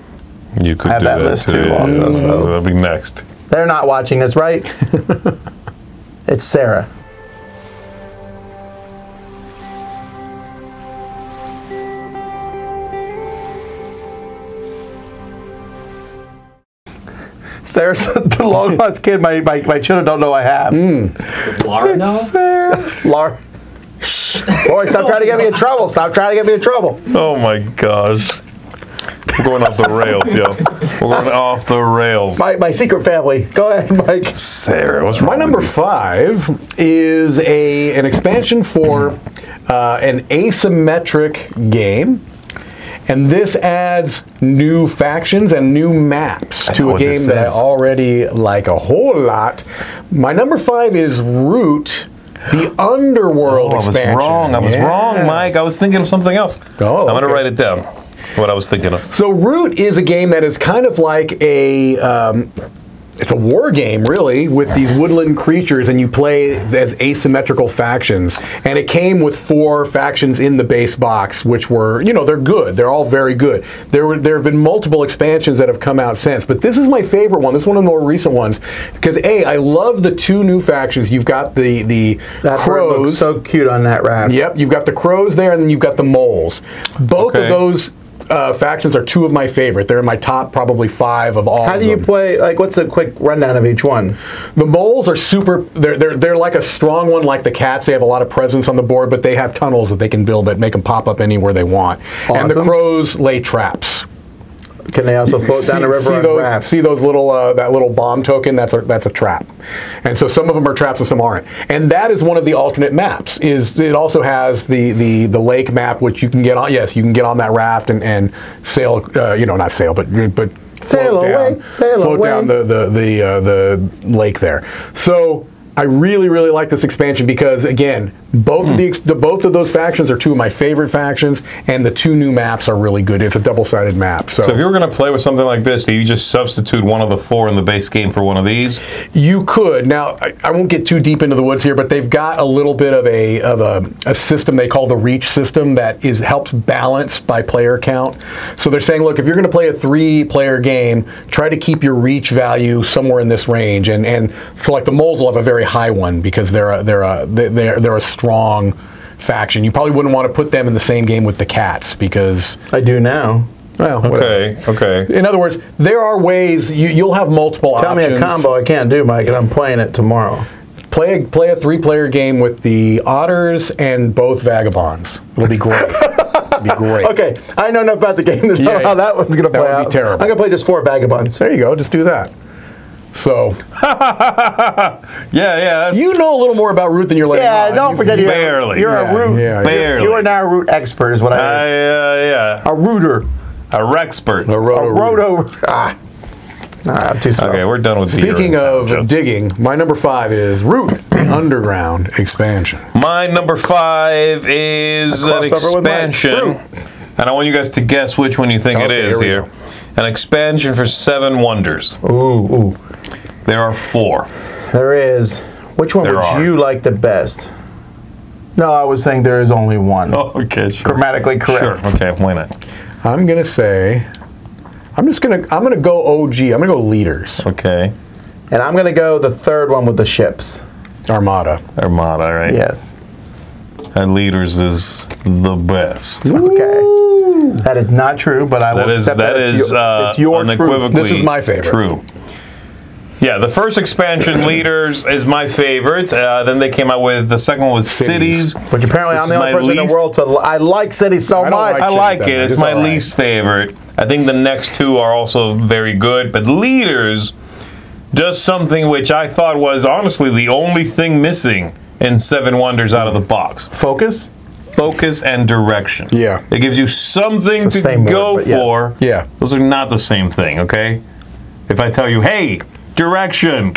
You could I have do that that list too. too also, so. That'll be next. They're not watching this, right? It's Sarah. Sarah's the long lost kid my children don't know I have. Does Laura know? Sarah. Laura. Shh. Boy, stop trying to get me in trouble. Stop trying to get me in trouble. Oh my gosh. We're going off the rails, yo. We're going off the rails. My secret family. Go ahead, Mike. Sarah, what's wrong My number with you? 5 is an expansion for an asymmetric game. And this adds new factions and new maps to a game that I already like a whole lot. My number 5 is Root, the Underworld expansion. I was wrong, Mike. I was thinking of something else. Oh, I'm going to write it down, what I was thinking of. So Root is a game that is kind of like a it's a war game, really, with these woodland creatures, and you play as asymmetrical factions. And it came with 4 factions in the base box, which were, you know, they're good. They're all very good. There have been multiple expansions that have come out since, but this is my favorite one. This is one of the more recent ones because I love the 2 new factions. You've got the crows. Looks so cute on that raft. Yep, you've got the crows there, and then you've got the moles. Both of those factions are 2 of my favorite. They're in my top probably 5 of all. How do you play? Like, what's a quick rundown of each one? The moles are super. They're like a strong one, like the cats. They have a lot of presence on the board, but they have tunnels that they can build that make them pop up anywhere they want. Awesome. And the crows lay traps. Can they also float down the river on rafts? See those little that little bomb token? That's a trap. And so some of them are traps and some aren't. And that is one of the alternate maps. It also has the lake map, which you can get on. Yes, you can get on that raft and sail. Not sail, but sail away. Float down the lake there. So I really, really like this expansion because, again, both of those factions are 2 of my favorite factions, and the 2 new maps are really good. It's a double-sided map. So if you were going to play with something like this, do you just substitute one of the 4 in the base game for one of these? You could. Now, I won't get too deep into the woods here, but they've got a little bit of a system they call the reach system that helps balance by player count. So they're saying, look, if you're going to play a 3-player game, try to keep your reach value somewhere in this range. And so, like, the moles will have a very high one because they're a strong faction. You probably wouldn't want to put them in the same game with the cats because I do now. Well, okay. In other words, there are ways you'll have multiple options. Tell me a combo I can't do, Mike, and I'm playing it tomorrow. Play a 3-player game with the otters and both vagabonds. It'll be great. It'll be great. Okay, I know enough about the game to know how that one's going to play out. That would be terrible. I'm going to play just 4 vagabonds. There you go. Just do that. So, yeah. You know a little more about root than you're letting on. Yeah, don't forget you're a root. Barely. You are now a root expert, is what I heard. A rooter. A rexpert. A roto. I'm too slow. Okay, we're done with Speaking of digging, my number 5 is Root, the Underground expansion. My number 5 is an expansion, and I want you guys to guess which one you think it is here. An expansion for 7 Wonders. Ooh. There are 4. There is. Which one would you like the best? No, I was saying there is only one. Oh, okay, sure. Grammatically correct. Sure, okay, why not? I'm gonna say, I'm gonna go OG. I'm gonna go Leaders. Okay. And I'm gonna go the 3rd one with the ships. Armada, right? Yes. And Leaders is the best. Okay. That is not true, but I will accept that. It's your unequivocally truth. This is my favorite. True. Yeah, the first expansion, Leaders, is my favorite. Then they came out with the second one was Cities. Which apparently I'm the only person in the world to. I like Cities so much. I like it. It's my least favorite. I think the next 2 are also very good, but Leaders does something which I thought was honestly the only thing missing in 7 Wonders out of the box. Focus and direction. Yeah. It gives you something to go for. Yeah. Those are not the same thing, okay? If I tell you, hey, direction,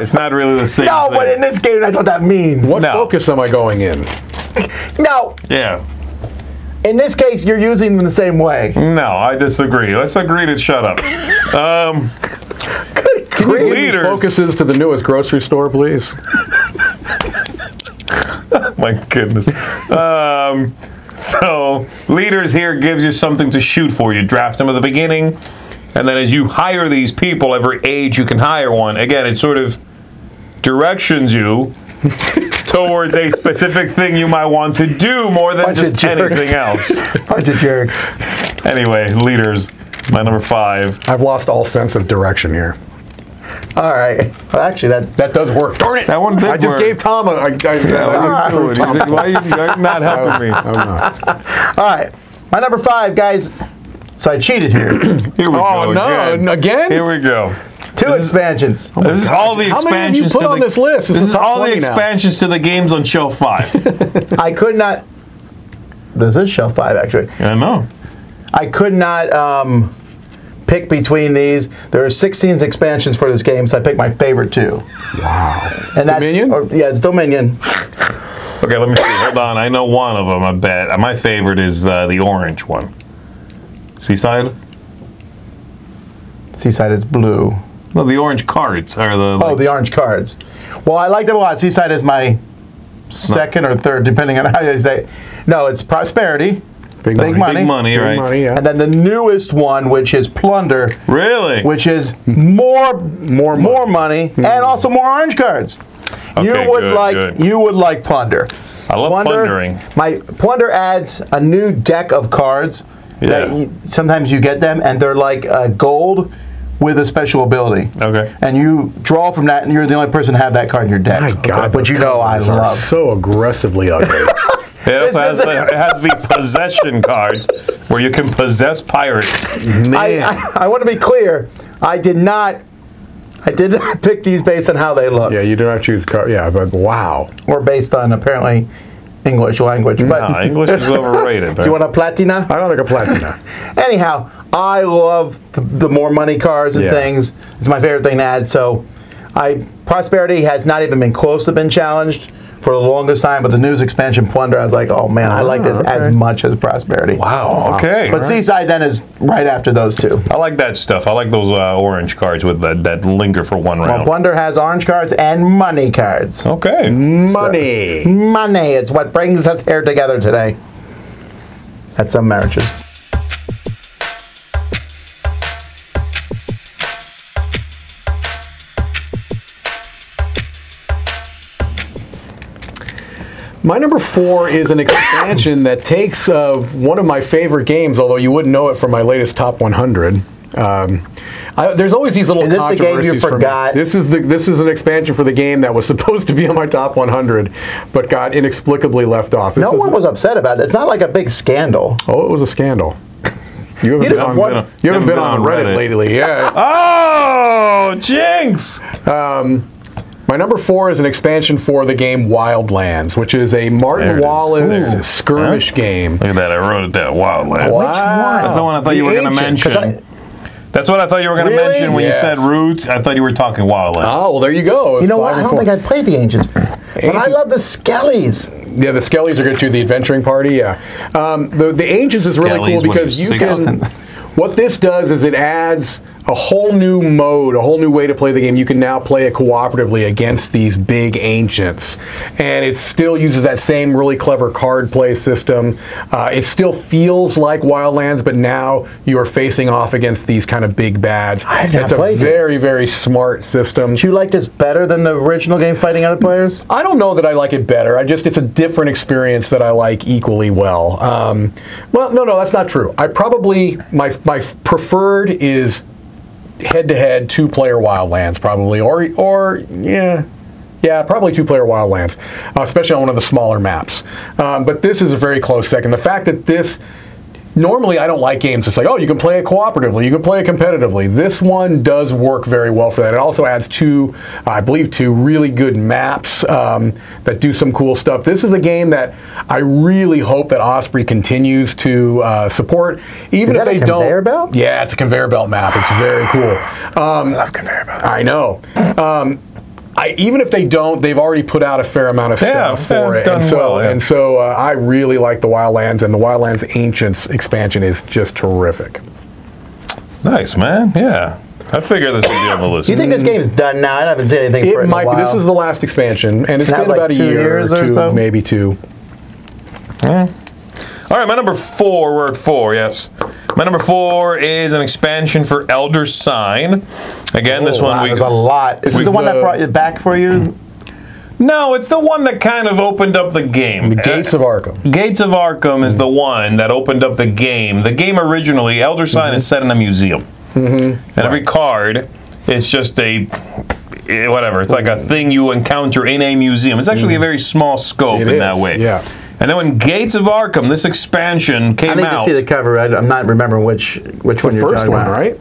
it's not really the same thing. No, but in this game, that's what that means. What focus am I going in? No. Yeah. In this case, you're using them the same way. No, I disagree. Let's agree to shut up. Can you give me focuses to the newest grocery store, please? My goodness. So, Leaders here gives you something to shoot for. You draft them at the beginning, and then as you hire these people, every age you can hire one. Again, it sort of directions you towards a specific thing you might want to do more than just anything else. Bunch of jerks. Anyway, Leaders, my number 5. I've lost all sense of direction here. All right. Well, actually, that does work. Darn it! That one did work. I just gave Tom a... Why are you not helping me? I'm not. All right. My number 5, guys. So I cheated here. Here we go. Oh, no. Again? Here we go. 2 expansions. This is all the expansions. How many have you put on this list? This is all the expansions to the games on shelf 5. I could not... This is shelf 5, actually. I know. I could not pick between these. There are 16 expansions for this game, so I picked my favorite 2. Wow. And that's, Dominion? Yeah, it's Dominion. Okay, let me see. Hold on. I know one of them, I bet. My favorite is the orange one. Seaside? Seaside is blue. No, the orange cards are the. Oh, the orange cards. Well, I like them a lot. Seaside is my second or third, depending on how you say it. No, it's Prosperity. Big money. Big money, right? Money, yeah. And then the newest one, which is Plunder. Really? Which is more money and also more orange cards. Okay, you would like Plunder. I love plundering. Plunder adds a new deck of cards. Yeah. Sometimes you get them, and they're like gold with a special ability. Okay. And you draw from that, and you're the only person to have that card in your deck. My God, which you know I love. So aggressively ugly. It also has the possession cards where you can possess pirates. Man. I want to be clear. I did not pick these based on how they look. Yeah, you do not choose cards. Yeah, but wow. Or based on apparently English language. But no, English is overrated. Do you want a platina? I don't like a platina. Anyhow, I love the more money cards and things. It's my favorite thing to add. So, Prosperity has not even been close to being challenged for the longest time, but the news expansion Plunder, I was like, oh man, I like this as much as Prosperity. Wow, okay. But Seaside then is right after those two. I like that stuff. I like those orange cards with that linger for one round. Well, Plunder has orange cards and money cards. Okay. Money. So, money. It's what brings us here together today. At some marriages. My number 4 is an expansion that takes one of my favorite games, although you wouldn't know it from my latest top 100. There's always these little controversies. Is this the game you forgot? This is an expansion for the game that was supposed to be on my top 100, but got inexplicably left off. No one was upset about it. It's not like a big scandal. Oh, it was a scandal. You haven't been on Reddit lately, yeah. Oh, jinx! My number 4 is an expansion for the game Wildlands, which is a Martin Wallace skirmish game. Look at that, I wrote it down, Wildlands. Wow. Which one? That's the one I thought you were going to mention. That's what I thought you were going to mention when you said Roots. I thought you were talking Wildlands. Oh, well, there you go. You know what? I don't think I played the Ancients. But I love the Skellies. Yeah, the Skellies are good too. The Adventuring Party, yeah. The Ancients is really cool because you can... What this does is it adds a whole new mode, a whole new way to play the game. You can now play it cooperatively against these big ancients. And it still uses that same really clever card play system. It still feels like Wildlands, but now you are facing off against these kind of big bads. It's a very, very smart system. Do you like this better than the original game fighting other players? I don't know that I like it better. It's a different experience that I like equally well. Well, no, that's not true. My preferred is head-to-head 2-player Wildlands, probably, or probably 2-player Wildlands, especially on one of the smaller maps. But this is a very close second. The fact that this, normally I don't like games that's like, oh, you can play it cooperatively, you can play it competitively. This one does work very well for that. It also adds I believe two really good maps that do some cool stuff. This is a game that I really hope that Osprey continues to support. Even if they don't. Is that a conveyor belt? Yeah, it's a conveyor belt map. It's very cool. I love conveyor belts. I know. Even if they don't, they've already put out a fair amount of stuff for it. And so I really like the Wildlands, and the Wildlands Ancients expansion is just terrific. Nice, man. Yeah. I figured this would be on the list. You think this game's done now? I haven't seen anything for it in a while. This is the last expansion, and it's been like about a year or two, so? maybe 2. All right, my number 4, we're at 4, yes. My number 4 is an expansion for Elder Sign. Again, this one there's a lot. Is this the one that brought it back for you? No, it's the one that kind of opened up the game. The Gates of Arkham. Gates of Arkham is the one that opened up the game. The game originally, Elder Sign, is set in a museum. And every card is just whatever. It's like a thing you encounter in a museum. It's actually a very small scope in that way. Yeah. And then when Gates of Arkham, this expansion came out. I need to see the cover. I'm not remembering which one you're talking about. Right?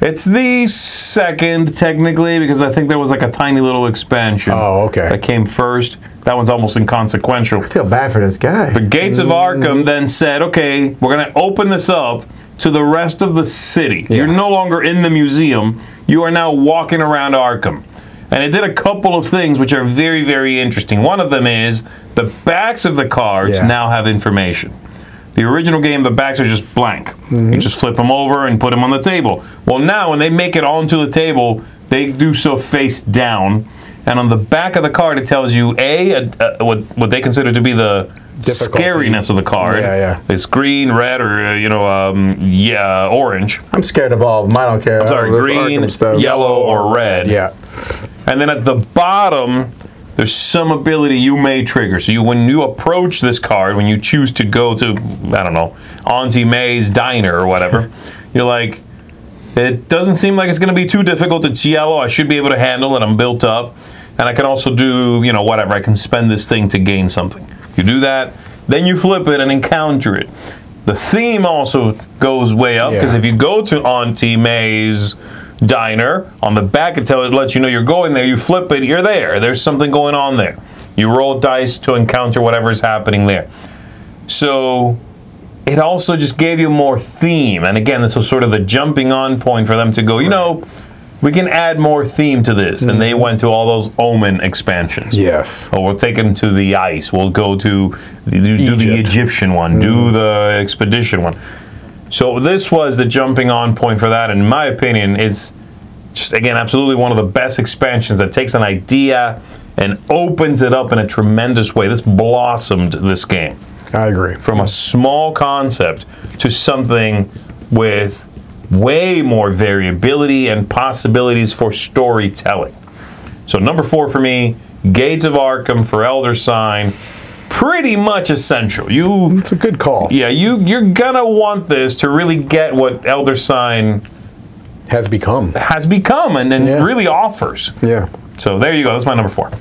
It's the second, technically, because I think there was like a tiny little expansion. Oh, okay. That came first. That one's almost inconsequential. I feel bad for this guy. But Gates of Arkham then said, okay, we're going to open this up to the rest of the city. Yeah. You're no longer in the museum. You are now walking around Arkham. And it did a couple of things which are very, very interesting. One of them is the backs of the cards now have information. The original game, the backs are just blank. You just flip them over and put them on the table. Well, now when they make it onto the table, they do so face down. And on the back of the card, it tells you, what they consider to be the scariness of the card. It's green, red, or, orange. I'm scared of all of them. I don't care. I'm sorry, green, yellow, or red. And then at the bottom, there's some ability you may trigger. So when you approach this card, when you choose to go to, I don't know, Auntie May's diner or whatever, you're like, it doesn't seem like it's going to be too difficult. It's yellow. I should be able to handle it. I'm built up. And I can also do, whatever. I can spend this thing to gain something. You do that, then you flip it and encounter it. The theme also goes way up, because if you go to Auntie May's diner, on the back it lets you know you're going there. You flip it, you're there. There's something going on there. You roll dice to encounter whatever's happening there. So it also just gave you more theme. And again, this was sort of the jumping on point for them to go, we can add more theme to this. And they went to all those Omen expansions. Oh, we'll take them to the ice. We'll go to do the Egyptian one, do the expedition one. So this was the jumping on point for that. In my opinion, is just, again, absolutely one of the best expansions that takes an idea and opens it up in a tremendous way. This blossomed this game. I agree. From a small concept to something with way more variability and possibilities for storytelling. So number 4 for me, Gates of Arkham for Elder Sign. Pretty much essential. It's a good call. Yeah, you're gonna want this to really get what Elder Sign has become and really offers. So there you go. That's my number 4.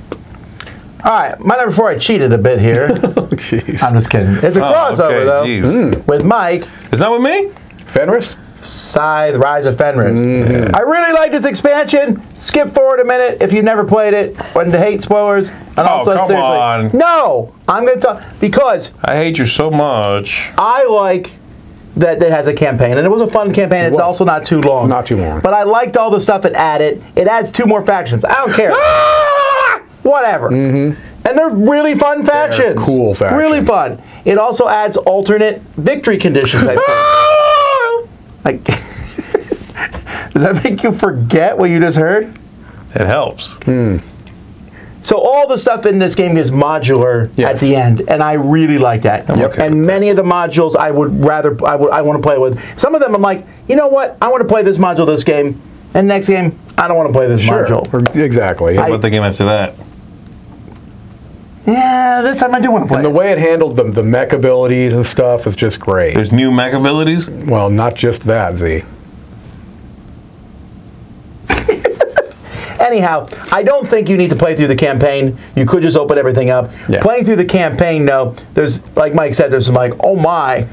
All right, my number 4. I cheated a bit here. I'm just kidding. It's a crossover though with Mike. Is that with me? Fenris. Scythe, Rise of Fenris. I really like this expansion. Skip forward a minute if you've never played it. When to hate spoilers. And also, come seriously, on. no, I'm going to talk because I hate you so much. I like that it has a campaign, and it was a fun campaign. It's also not too long. Not too long. But I liked all the stuff it added. It adds 2 more factions. I don't care. Whatever. And they're really fun factions. They're cool factions. Really fun. It also adds alternate victory conditions. Like, does that make you forget what you just heard? It helps. So all the stuff in this game is modular at the end, and I really like that. And many of the modules I want to play with. Some of them I'm like, you know what? I want to play this module this game, and next game I don't want to play this module. Exactly. How about the game after that? Yeah, this time I do want to play. And the way it handled the mech abilities and stuff is just great. There's new mech abilities? Well, not just that, Zee. Anyhow, I don't think you need to play through the campaign. You could just open everything up. Playing through the campaign, no. There's, like Mike said, there's some like, oh my.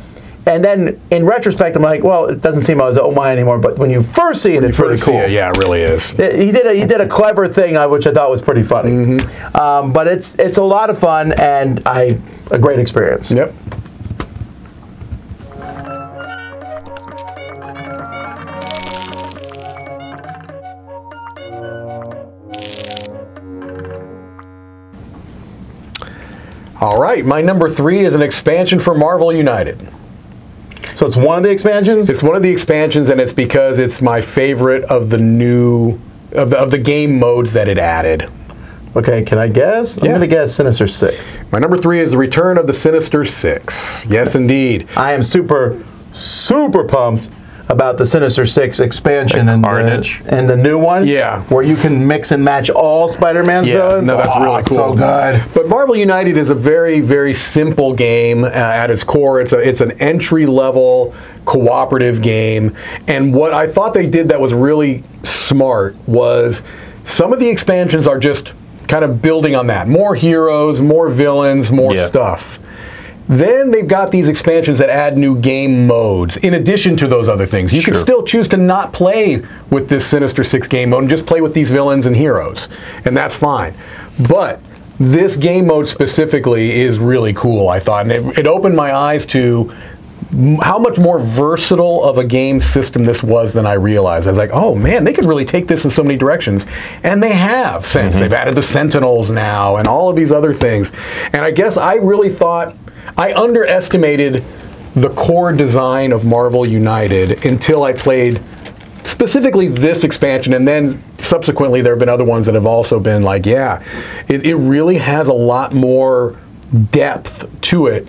And then in retrospect, I'm like, well, it doesn't seem as oh my anymore. But when you first see it, it's really cool. Yeah, it really is. He did a clever thing, which I thought was pretty funny. But it's a lot of fun and a great experience. Yep. All right, my number 3 is an expansion for Marvel United. So it's one of the expansions? It's one of the expansions, and it's because it's my favorite of the new, of the game modes that it added. Okay, can I guess? I'm going to guess Sinister 6. My number 3 is the return of the Sinister 6. Yes, indeed. I am super, super pumped about the Sinister 6 expansion and the new one. Yeah. Where you can mix and match all Spider-Man's villains. No, that's really cool. So good. But Marvel United is a very, very simple game at its core. It's an entry-level cooperative game. And what I thought they did that was really smart was some of the expansions are just kind of building on that. More heroes, more villains, more stuff. Then they've got these expansions that add new game modes in addition to those other things. You can still choose to not play with this Sinister 6 game mode and just play with these villains and heroes, and that's fine. But this game mode specifically is really cool, I thought, and it opened my eyes to how much more versatile of a game system this was than I realized. I was like, oh man, they could really take this in so many directions. And they have since. They've added the Sentinels now and all of these other things. And I guess I really thought, I underestimated the core design of Marvel United until I played specifically this expansion, and then subsequently there have been other ones that have also been like, yeah, it really has a lot more depth to it,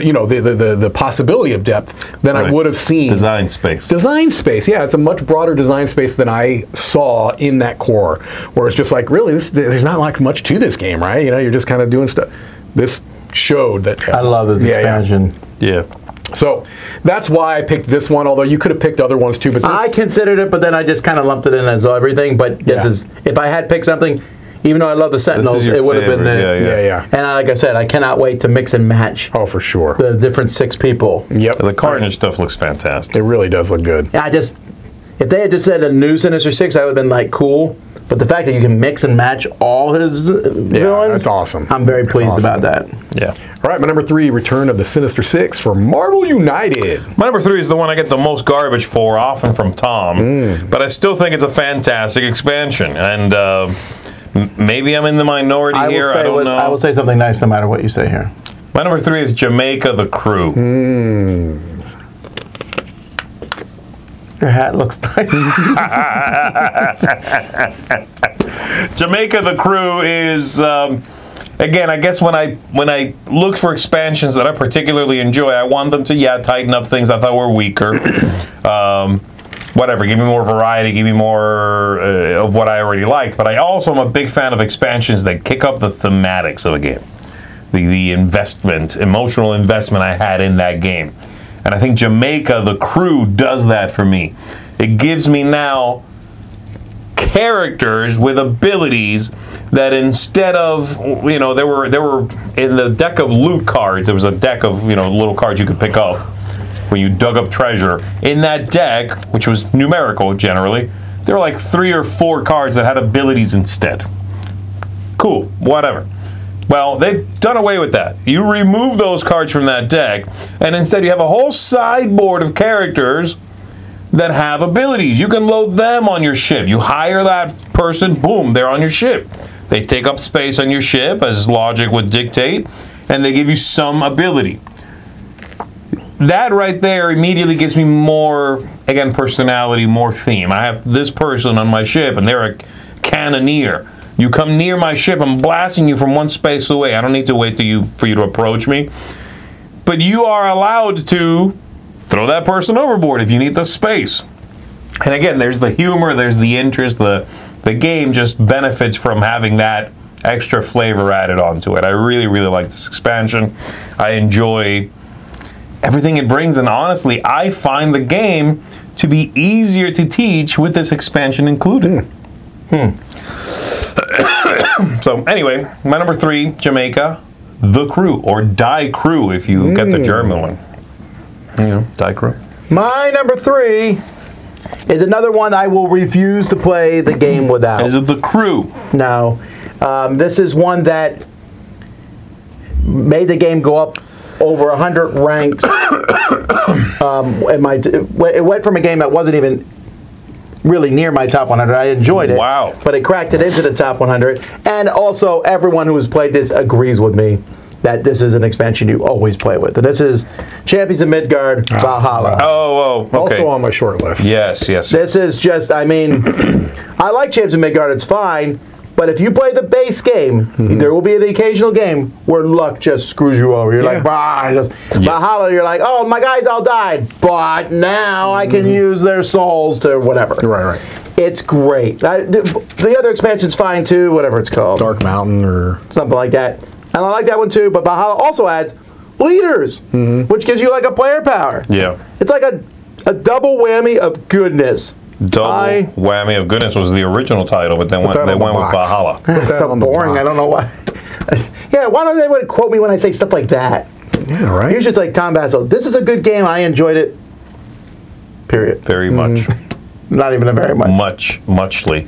you know, the possibility of depth than I would have seen. Design space. Design space, yeah, it's a much broader design space than I saw in that core, where it's just like, really, there's not like much to this game, right? You know, you're just kind of doing stuff. This showed that. I love this expansion. Yeah. So that's why I picked this one, although you could have picked other ones too. But I considered it, but then I just kind of lumped it in as everything. But this is, if I had picked something, even though I love the Sentinels, it would have been yeah. And like I said, I cannot wait to mix and match. Oh, for sure. The different 6 people. Yep. The Carnage stuff looks fantastic. It really does look good. Yeah, if they had just said a new Sinister 6, I would have been like, cool. But the fact that you can mix and match all his villains, that's awesome. I'm very pleased about that. Yeah. All right, my number 3, Return of the Sinister Six for Marvel United. My number 3 is the one I get the most garbage for, often from Tom, but I still think it's a fantastic expansion. And maybe I'm in the minority here. I don't know. I will say something nice no matter what you say here. My number 3 is Jamaica the Crew. Your hat looks nice. Jamaica the Crew is, again, I guess when I look for expansions that I particularly enjoy, I want them to, tighten up things I thought were weaker. Whatever, give me more variety, give me more of what I already liked. But I also am a big fan of expansions that kick up the thematics of a game. The investment, emotional investment I had in that game. And I think Jamaica the Crew does that for me. It gives me now characters with abilities that instead of, you know, there were in the deck of loot cards, there was a deck of, you know, little cards you could pick up when you dug up treasure. In that deck, which was numerical generally, there were like 3 or 4 cards that had abilities instead. Cool, whatever. Well, they've done away with that. You remove those cards from that deck, and instead you have a whole sideboard of characters that have abilities. You can load them on your ship. You hire that person, boom, they're on your ship. They take up space on your ship, as logic would dictate, and they give you some ability. That right there immediately gives me more, again, personality, more theme. I have this person on my ship, and they're a cannoneer. You come near my ship, I'm blasting you from one space away. I don't need to wait for you to approach me. But you are allowed to throw that person overboard if you need the space. And again, there's the humor, there's the interest, the game just benefits from having that extra flavor added onto it. I really, really like this expansion. I enjoy everything it brings, and honestly, I find the game to be easier to teach with this expansion included. So anyway, my number 3, Jamaica the Crew, or Die Crew if you get the German one. You know, Die Crew. My number 3 is another one I will refuse to play the game without. Is it the Crew? No. This is one that made the game go up over 100 ranks. It went from a game that wasn't even really near my top 100. I enjoyed it. Wow. But it cracked it into the top 100. And also, everyone who has played this agrees with me that this is an expansion you always play with. And this is Champions of Midgard Valhalla. Oh, okay. Also on my short list. Yes. This is just, I mean, I like Champions of Midgard, it's fine. But if you play the base game, there will be the occasional game where luck just screws you over. You're like, Valhalla, you're like, oh, my guys all died. But now I can use their souls to whatever. Right. It's great. The other expansion's fine too, whatever it's called. Dark Mountain or something like that. And I like that one too, but Valhalla also adds leaders, which gives you like a player power. Yeah. It's like a double whammy of goodness. Double Whammy of Goodness was the original title, but then they went with Valhalla. That's so boring. I don't know why. Yeah, why don't they quote me when I say stuff like that? Yeah, right. Usually it's like Tom Vasel. This is a good game. I enjoyed it. Period. Very much. Not even a very much. Muchly.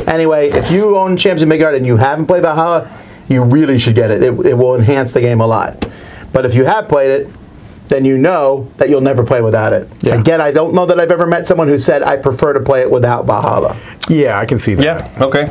Anyway, if you own Champions of Midgard and you haven't played Valhalla, you really should get it. It will enhance the game a lot. But if you have played it, then you know that you'll never play without it. Yeah. Again, I don't know that I've ever met someone who said, I prefer to play it without Valhalla. Yeah, I can see that. Yeah, okay.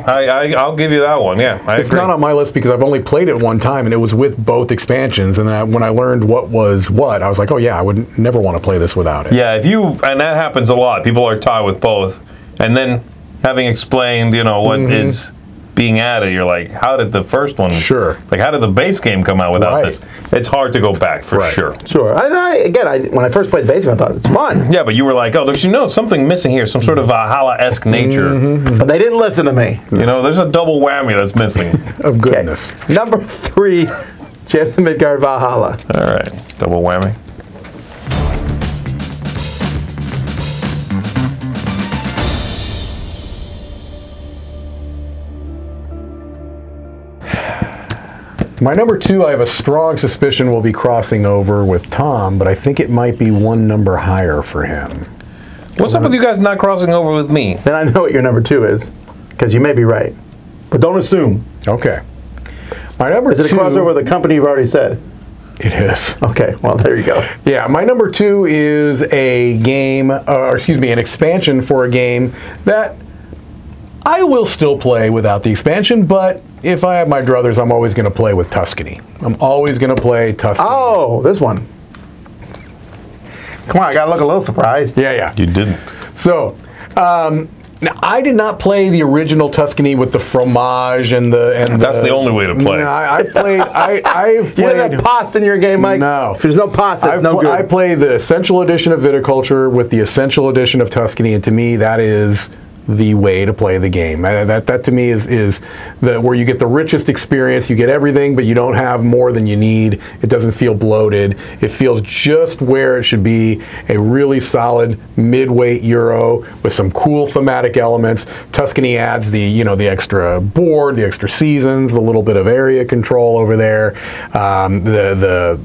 I'll give you that one, yeah. It's not on my list because I've only played it one time, and it was with both expansions, and then when I learned what was what, I was like, oh yeah, I would never want to play this without it. Yeah, and that happens a lot. People are tied with both, and then having explained, what is being added, you're like, how did the first one? Sure. Like, how did the base game come out without this? It's hard to go back for sure. Sure. And when I first played the base game, I thought it's fun. Yeah, but you were like, oh, there's something missing here, some sort of Valhalla-esque nature. But they didn't listen to me. There's a double whammy that's missing. Of goodness. Okay. Number 3, Champs of Midgard Valhalla. All right, double whammy. My number 2, I have a strong suspicion will be crossing over with Tom, but I think it might be one number higher for him. What's up with you guys not crossing over with me? Then I know what your number 2 is, because you may be right. But don't assume. Okay. My number 2... Is it a crossover with a company you've already said? It is. Okay, well, there you go. Yeah, my number 2 is a game, an expansion for a game that I will still play without the expansion, but if I have my druthers, I'm always going to play with Tuscany. I'm always going to play Tuscany. Oh, this one. Come on, I got to look a little surprised. Yeah. You didn't. So, now I did not play the original Tuscany with the fromage and the. That's the only way to play. No, I played. I've played. You have pasta in your game, Mike? No. If there's no pasta, it's no good. I played the Essential Edition of Viticulture with the Essential Edition of Tuscany, and to me, that is the way to play the game. That to me is where you get the richest experience. You get everything, but you don't have more than you need. It doesn't feel bloated. It feels just where it should be. A really solid mid-weight Euro with some cool thematic elements. Tuscany adds the extra board, the extra seasons, the little bit of area control over there, the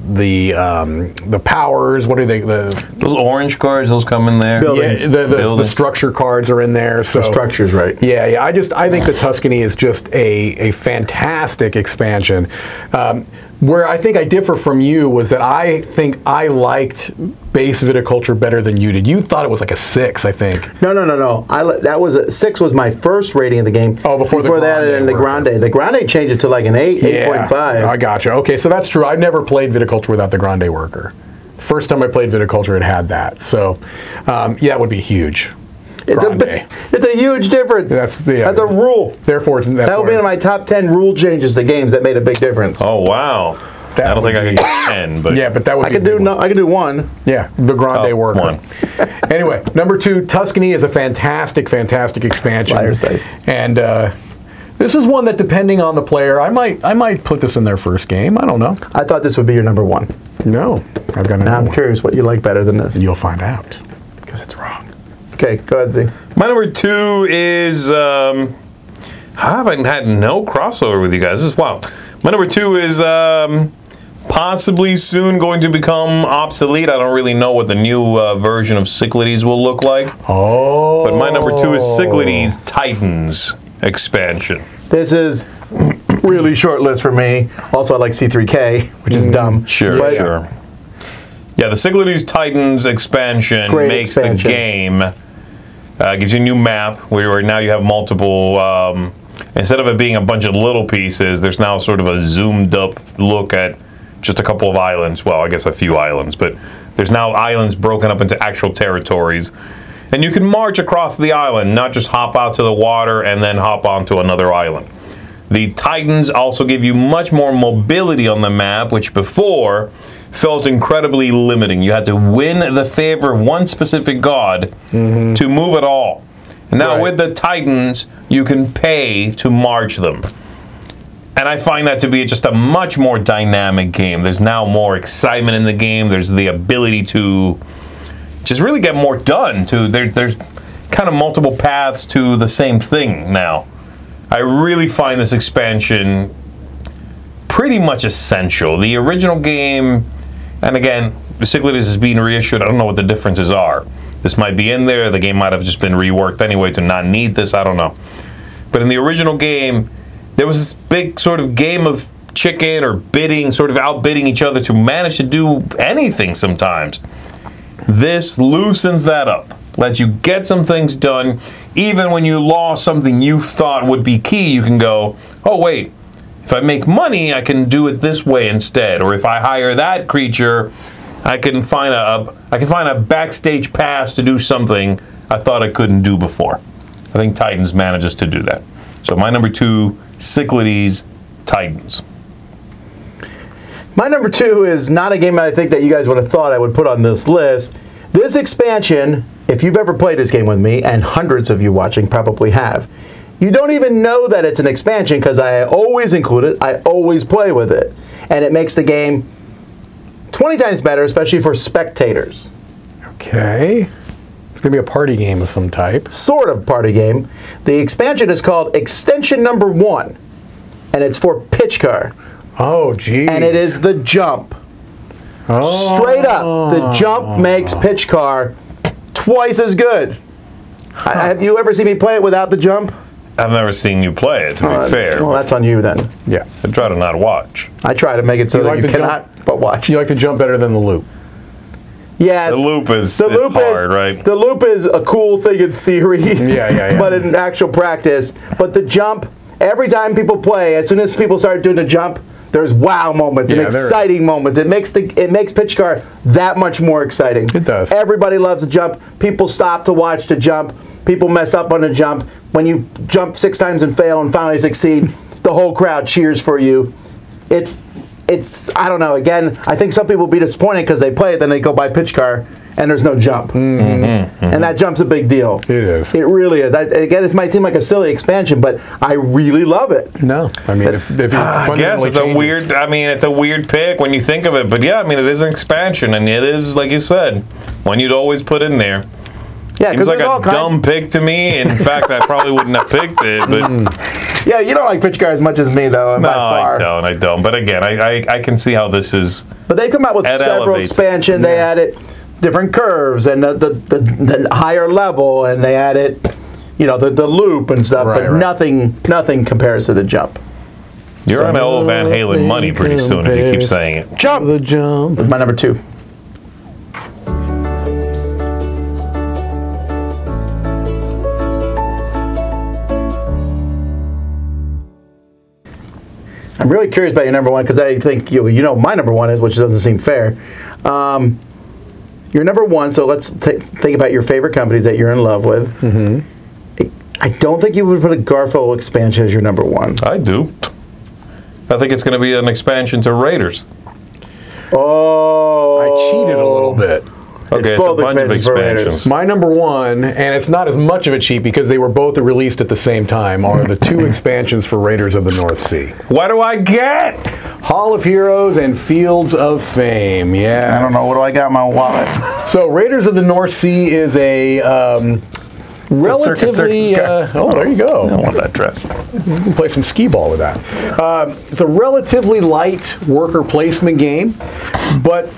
powers. What are they? Those orange cards, those come in there. Buildings. Yeah, the structure cards are in there. So, the structure's right. Yeah. I think the Tuscany is just a fantastic expansion. Where I think I differ from you was that I think I liked base Viticulture better than you did. You thought it was like a 6, I think. No. That was 6 was my first rating of the game. Oh, before that and the Grande. The Grande changed it to like an 8, 8.5. I gotcha. Okay, so that's true. I never played Viticulture without the Grande worker. First time I played Viticulture, it had that. So, that would be huge. It's a huge difference. That's a rule. Therefore, that would be in my top 10 rule changes to games that made a big difference. Oh wow! I don't think I could get 10, but yeah, but that would. I could do 1. Yeah, the Grande worker. 1. Anyway, number 2, Tuscany is a fantastic expansion. Liar's Dice. And this is one that, depending on the player, I might put this in their first game. I don't know. I thought this would be your number 1. No, I've got. Now I'm curious what you like better than this. And you'll find out. Because it's wrong. Okay, go ahead, Zee. My number 2 is, I haven't had no crossover with you guys. This is wild. My number 2 is possibly soon going to become obsolete. I don't really know what the new version of Cyclades will look like. Oh. But my number 2 is Cyclades Titans expansion. This is really short list for me. Also, I like C3K, which is dumb. Sure. Yeah, the Cyclades Titans expansion makes the game, gives you a new map where now you have multiple, instead of it being a bunch of little pieces, there's now sort of a zoomed up look at just a couple of islands. Well, I guess a few islands, but there's now islands broken up into actual territories. And you can march across the island, not just hop out to the water and then hop onto another island. The Titans also give you much more mobility on the map, which before felt incredibly limiting. You had to win the favor of one specific god to move at all. And now with the Titans, you can pay to march them. And I find that to be just a much more dynamic game. There's now more excitement in the game. There's the ability to just really get more done. There's kind of multiple paths to the same thing now. I really find this expansion pretty much essential. The original game, and again, Cyclades is being reissued. I don't know what the differences are. This might be in there. The game might have just been reworked anyway to not need this. I don't know. But in the original game, there was this big sort of game of chicken or bidding, sort of outbidding each other to manage to do anything sometimes. This loosens that up, lets you get some things done. Even when you lost something you thought would be key, you can go, oh wait, if I make money, I can do it this way instead. Or if I hire that creature, I can find a backstage pass to do something I thought I couldn't do before. I think Titans manages to do that. So my number 2, Cyclades, Titans. My number 2 is not a game I think that you guys would have thought I would put on this list. This expansion, if you've ever played this game with me, and hundreds of you watching probably have, you don't even know that it's an expansion because I always include it, I always play with it. And it makes the game 20 times better, especially for spectators. Okay. It's going to be a party game of some type. Sort of party game. The expansion is called Extension Number 1, and it's for Pitch Car. Oh, geez. And it is the jump. Oh. Straight up, the jump makes Pitch Car twice as good. Have you ever seen me play it without the jump? I've never seen you play it, to be fair. Well, that's on you then. Yeah. I try to not watch. I try to make it so that you cannot but watch. You like the jump better than the loop? Yes. The loop is hard, right? The loop is a cool thing in theory, yeah. but in actual practice. But the jump, every time people play, as soon as people start doing the jump, there's wow moments and exciting moments. It makes Pitch Car that much more exciting. It does. Everybody loves the jump. People stop to watch the jump. People mess up on the jump. When you jump 6 times and fail and finally succeed, the whole crowd cheers for you. It's I don't know. Again, I think some people will be disappointed because they play it, then they go buy Pitch Car, and there's no jump. And that jump's a big deal. It is. It really is. Again, this might seem like a silly expansion, but I really love it. No, I mean, if I guess it's a weird. I mean, it's a weird pick when you think of it, but yeah, I mean, it is an expansion, and it is, like you said, one you'd always put in there. Yeah, seems like a dumb pick to me. In fact, I probably wouldn't have picked it. But yeah, you don't like Pitch Car as much as me, though. No, I don't. But again, I can see how this is. But they come out with several expansions. They added different curves and the higher level, and they added, the loop and stuff. But nothing compares to the jump. You're on old Van Halen money pretty soon if you keep saying it. Jump. The jump. That's my number 2. I'm really curious about your number 1 because I think my number 1 is, which doesn't seem fair. Your number 1. So let's think about your favorite companies that you're in love with. I don't think you would put a Garfield expansion as your number 1. I do. I think it's going to be an expansion to Raiders. Oh, I cheated a little bit. Okay, it's a bunch of expansions. My number 1, and it's not as much of a cheat because they were both released at the same time, are the 2 expansions for Raiders of the North Sea. What do I get? Hall of Heroes and Fields of Fame. Yeah. I don't know. What do I got in my wallet? So Raiders of the North Sea is a relatively... oh, there you go. I don't want that dress. You can play some skee ball with that. It's a relatively light worker placement game, but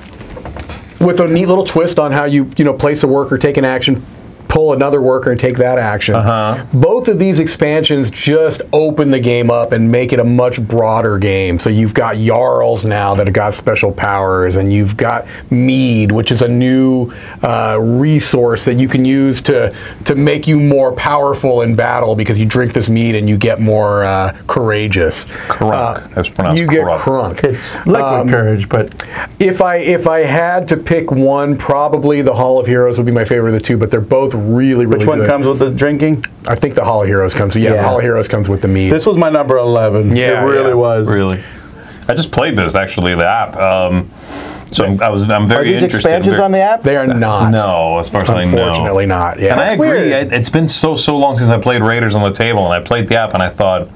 with a neat little twist on how you place a worker, take an action, pull another worker and take that action. Both of these expansions just open the game up and make it a much broader game. So you've got Jarls now that have got special powers, and you've got Mead, which is a new resource that you can use to make you more powerful in battle because you drink this mead and you get more courageous. Crunk. That's pronounced You get crunk. It's liquid courage, but if I had to pick one, probably the Hall of Heroes would be my favorite of the 2, but they're both really good. Which one comes with the drinking? I think the Hall of Heroes comes with, the Hall of Heroes comes with the mead. This was my number 11. Yeah, it really was. Really. I just played this, actually, the app. So I'm very interested. Are these expansions on the app? They are not. No, as far as I know. Unfortunately not. Yeah. And I agree. weird. It's been so long since I played Raiders on the table, and I played the app, and I thought,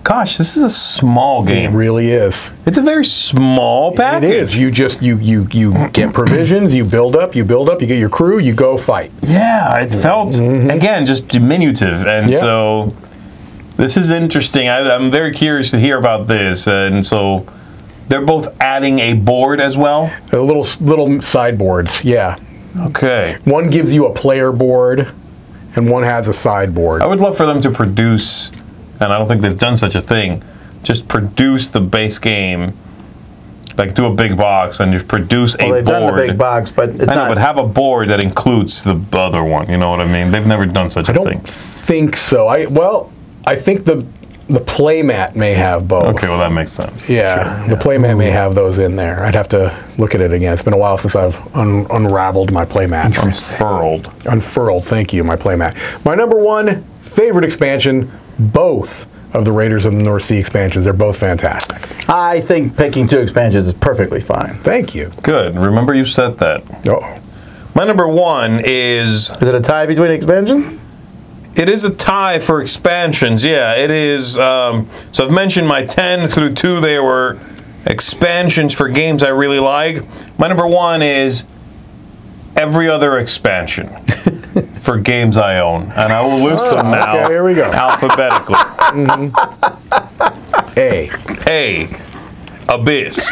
gosh, this is a small game. It really is. It's a very small package. It is. You just you get provisions, you build up, you get your crew, you go fight. Yeah, it felt again just diminutive, and so this is interesting. I'm very curious to hear about this, and so they're both adding a board as well. Little sideboards. Yeah. Okay. One gives you a player board, and one has a sideboard. I would love for them to produce, and I don't think they've done such a thing, just produce the base game, like do a big box and just produce a board. They've done the big box, but it's not. But have a board that includes the other one. You know what I mean? They've never done such a thing. I don't think so. I think the playmat may have both. Okay, well that makes sense. Yeah, the playmat may have those in there. I'd have to look at it again. It's been a while since I've unraveled my playmat. Unfurled, thank you, my playmat. My number one favorite expansion, both of the Raiders of the North Sea expansions. They're both fantastic. I think picking 2 expansions is perfectly fine. Thank you. Good. Remember you said that. Uh-oh. My number one is... Is it a tie between expansions? It is a tie for expansions, yeah. It is. So I've mentioned my 10 through 2. They were expansions for games I really like. My number one is every other expansion for games I own. And I will list them now. Okay, here we go. Alphabetically. A. Abyss.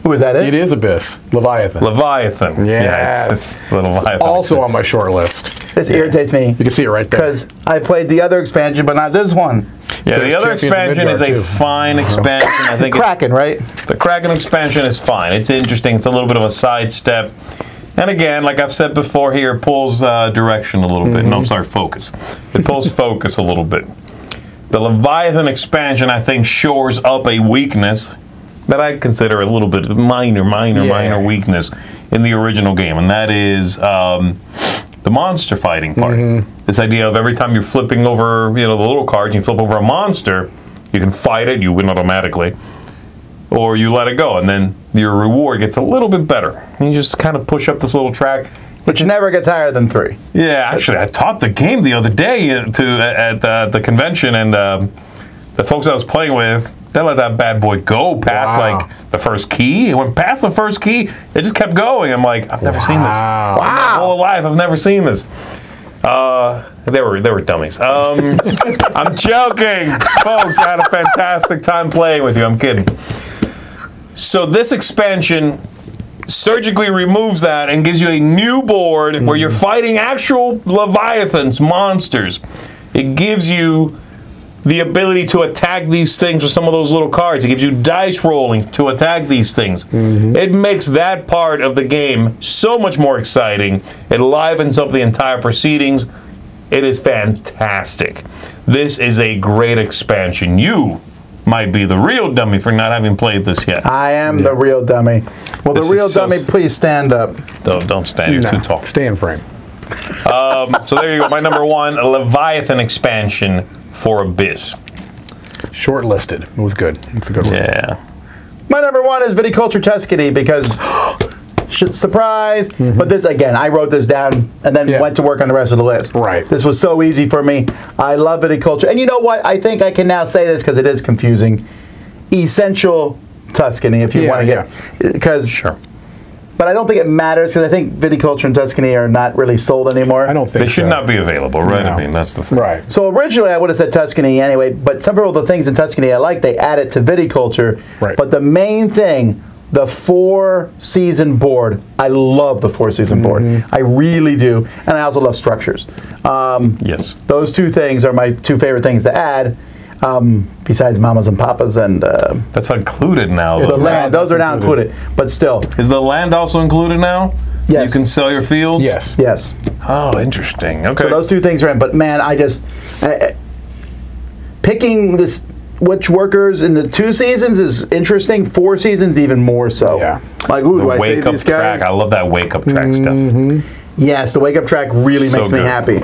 Who is that? It is Abyss. Leviathan. Leviathan. Yes. It's the Leviathan. Also on my short list. This irritates me. You can see it right there. Because I played the other expansion, but not this one. Yeah, the other expansion is a fine expansion. I think Kraken, right? The Kraken expansion is fine. It's interesting. It's a little bit of a sidestep. And again, like I've said before here, it pulls direction a little bit. No, I'm sorry, focus. It pulls focus a little bit. The Leviathan expansion, I think, shores up a weakness that I consider a little bit minor weakness in the original game, and that is the monster fighting part. This idea of every time you're flipping over, the little cards, you flip over a monster, you can fight it, you win automatically, or you let it go, and then your reward gets a little bit better. And you just kind of push up this little track. Which never gets higher than 3. Yeah, actually, I taught the game the other day at the convention, and the folks I was playing with, they let that bad boy go past like the first key. It went past the first key. It just kept going. I'm like, I've never seen this. Wow. My whole life, I've never seen this. They were dummies. I'm joking, folks. I had a fantastic time playing with you. I'm kidding. So this expansion surgically removes that and gives you a new board where you're fighting actual Leviathans, monsters. It gives you the ability to attack these things with some of those little cards. It gives you dice rolling to attack these things. It makes that part of the game so much more exciting. It livens up the entire proceedings. It is fantastic. This is a great expansion. You might be the real dummy for not having played this yet. I am the real dummy. Well, the real dummy, please stand up. Don't stand. You're too tall. Stay in frame. So there you go. My number one, Leviathan expansion for Abyss. Shortlisted. It was good. It's a good one. Yeah. My number one is Viticulture Tuscany because, surprise, but this, again, I wrote this down and then went to work on the rest of the list. Right. This was so easy for me. I love Viticulture. And you know what? I think I can now say this because it is confusing. Essential Tuscany, if you want to get... Because... Sure. But I don't think it matters because I think Viticulture and Tuscany are not really sold anymore. I don't think they should not be available, right? No. I mean, that's the thing. Right. So originally I would have said Tuscany anyway, but some of the things in Tuscany I like, they added to Viticulture. Right. But the main thing, the 4-season board, I love the 4-season board. I really do. And I also love structures. Yes. Those 2 things are my 2 favorite things to add. Besides Mamas and Papas and... that's included now, though. The land, those are now included. But still. Is the land also included now? Yes. You can sell your fields? Yes. Yes. Oh, interesting. Okay. So those 2 things are in. But man, I just... picking this... Which workers in the 2 seasons is interesting. 4 seasons even more so. Yeah. Like, ooh, do I save these guys? Track. I love that wake-up track stuff. Yes, the wake-up track really makes me happy.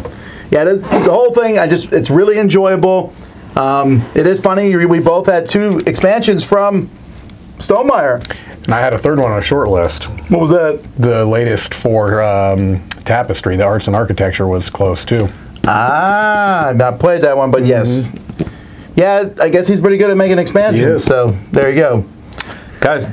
Yeah, the whole thing, it's really enjoyable. It is funny, we both had 2 expansions from Stonemaier. And I had a third one on a short list. What was that? The latest for Tapestry, the Arts and Architecture was close too. Ah, I've not played that one, but yes. Yeah, I guess he's pretty good at making expansions, so there you go. Guys,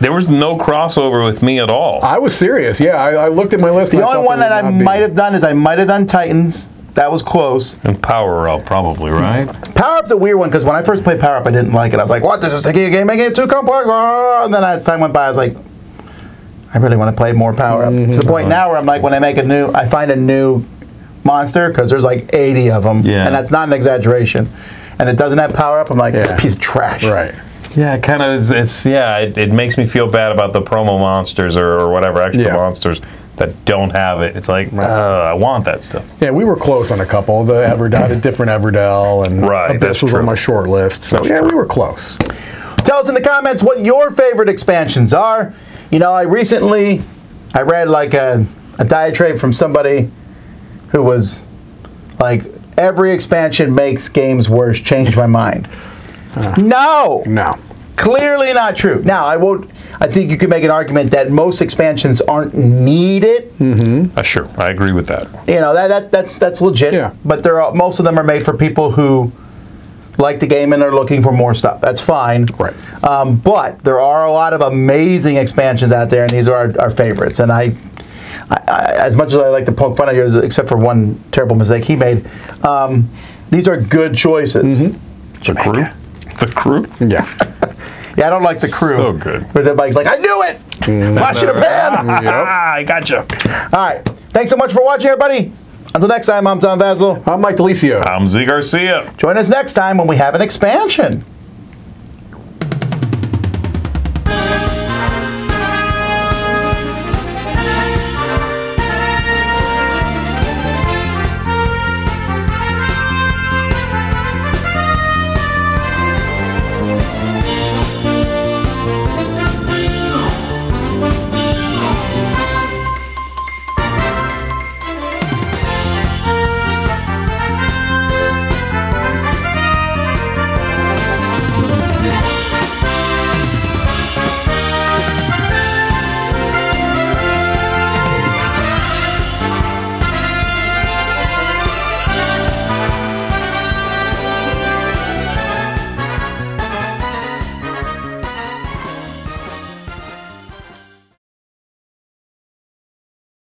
there was no crossover with me at all. I was serious, yeah. I looked at my list. The only one that I might have done is I might have done Titans. That was close. And Power Up, probably, right? Power Up's a weird one because when I first played Power Up, I didn't like it. I was like, "What? This is a game making it too complex." And then as time went by, I was like, "I really want to play more Power Up." To the point now where I'm like, when I make I find a new monster because there's like 80 of them, and that's not an exaggeration. and it doesn't have power up, I'm like, this piece of trash. Right. Yeah, it kind of it makes me feel bad about the promo monsters or whatever extra monsters that don't have it. It's like, I want that stuff. Yeah, we were close on a couple. The Everdell, a different Everdell, and Abyss was on my short list. So we were close. Tell us in the comments what your favorite expansions are. You know, I read like a diatribe from somebody who was like, every expansion makes games worse. Changed my mind. No. Clearly not true. Now, I think you could make an argument that most expansions aren't needed. Sure, I agree with that. You know, that's legit. Yeah. But most of them are made for people who like the game and are looking for more stuff. That's fine. Right. But there are a lot of amazing expansions out there, and these are our favorites. And I as much as I like to poke fun at yours, except for one terrible mistake he made, these are good choices. The crew? Yeah. Yeah, I don't like the crew. So good. Where the bike's like, I knew it! Flash in a pan! I gotcha. All right. Thanks so much for watching, everybody. Until next time, I'm Tom Vasel. I'm Mike DiLisio. I'm Zee Garcia. Join us next time when we have an expansion.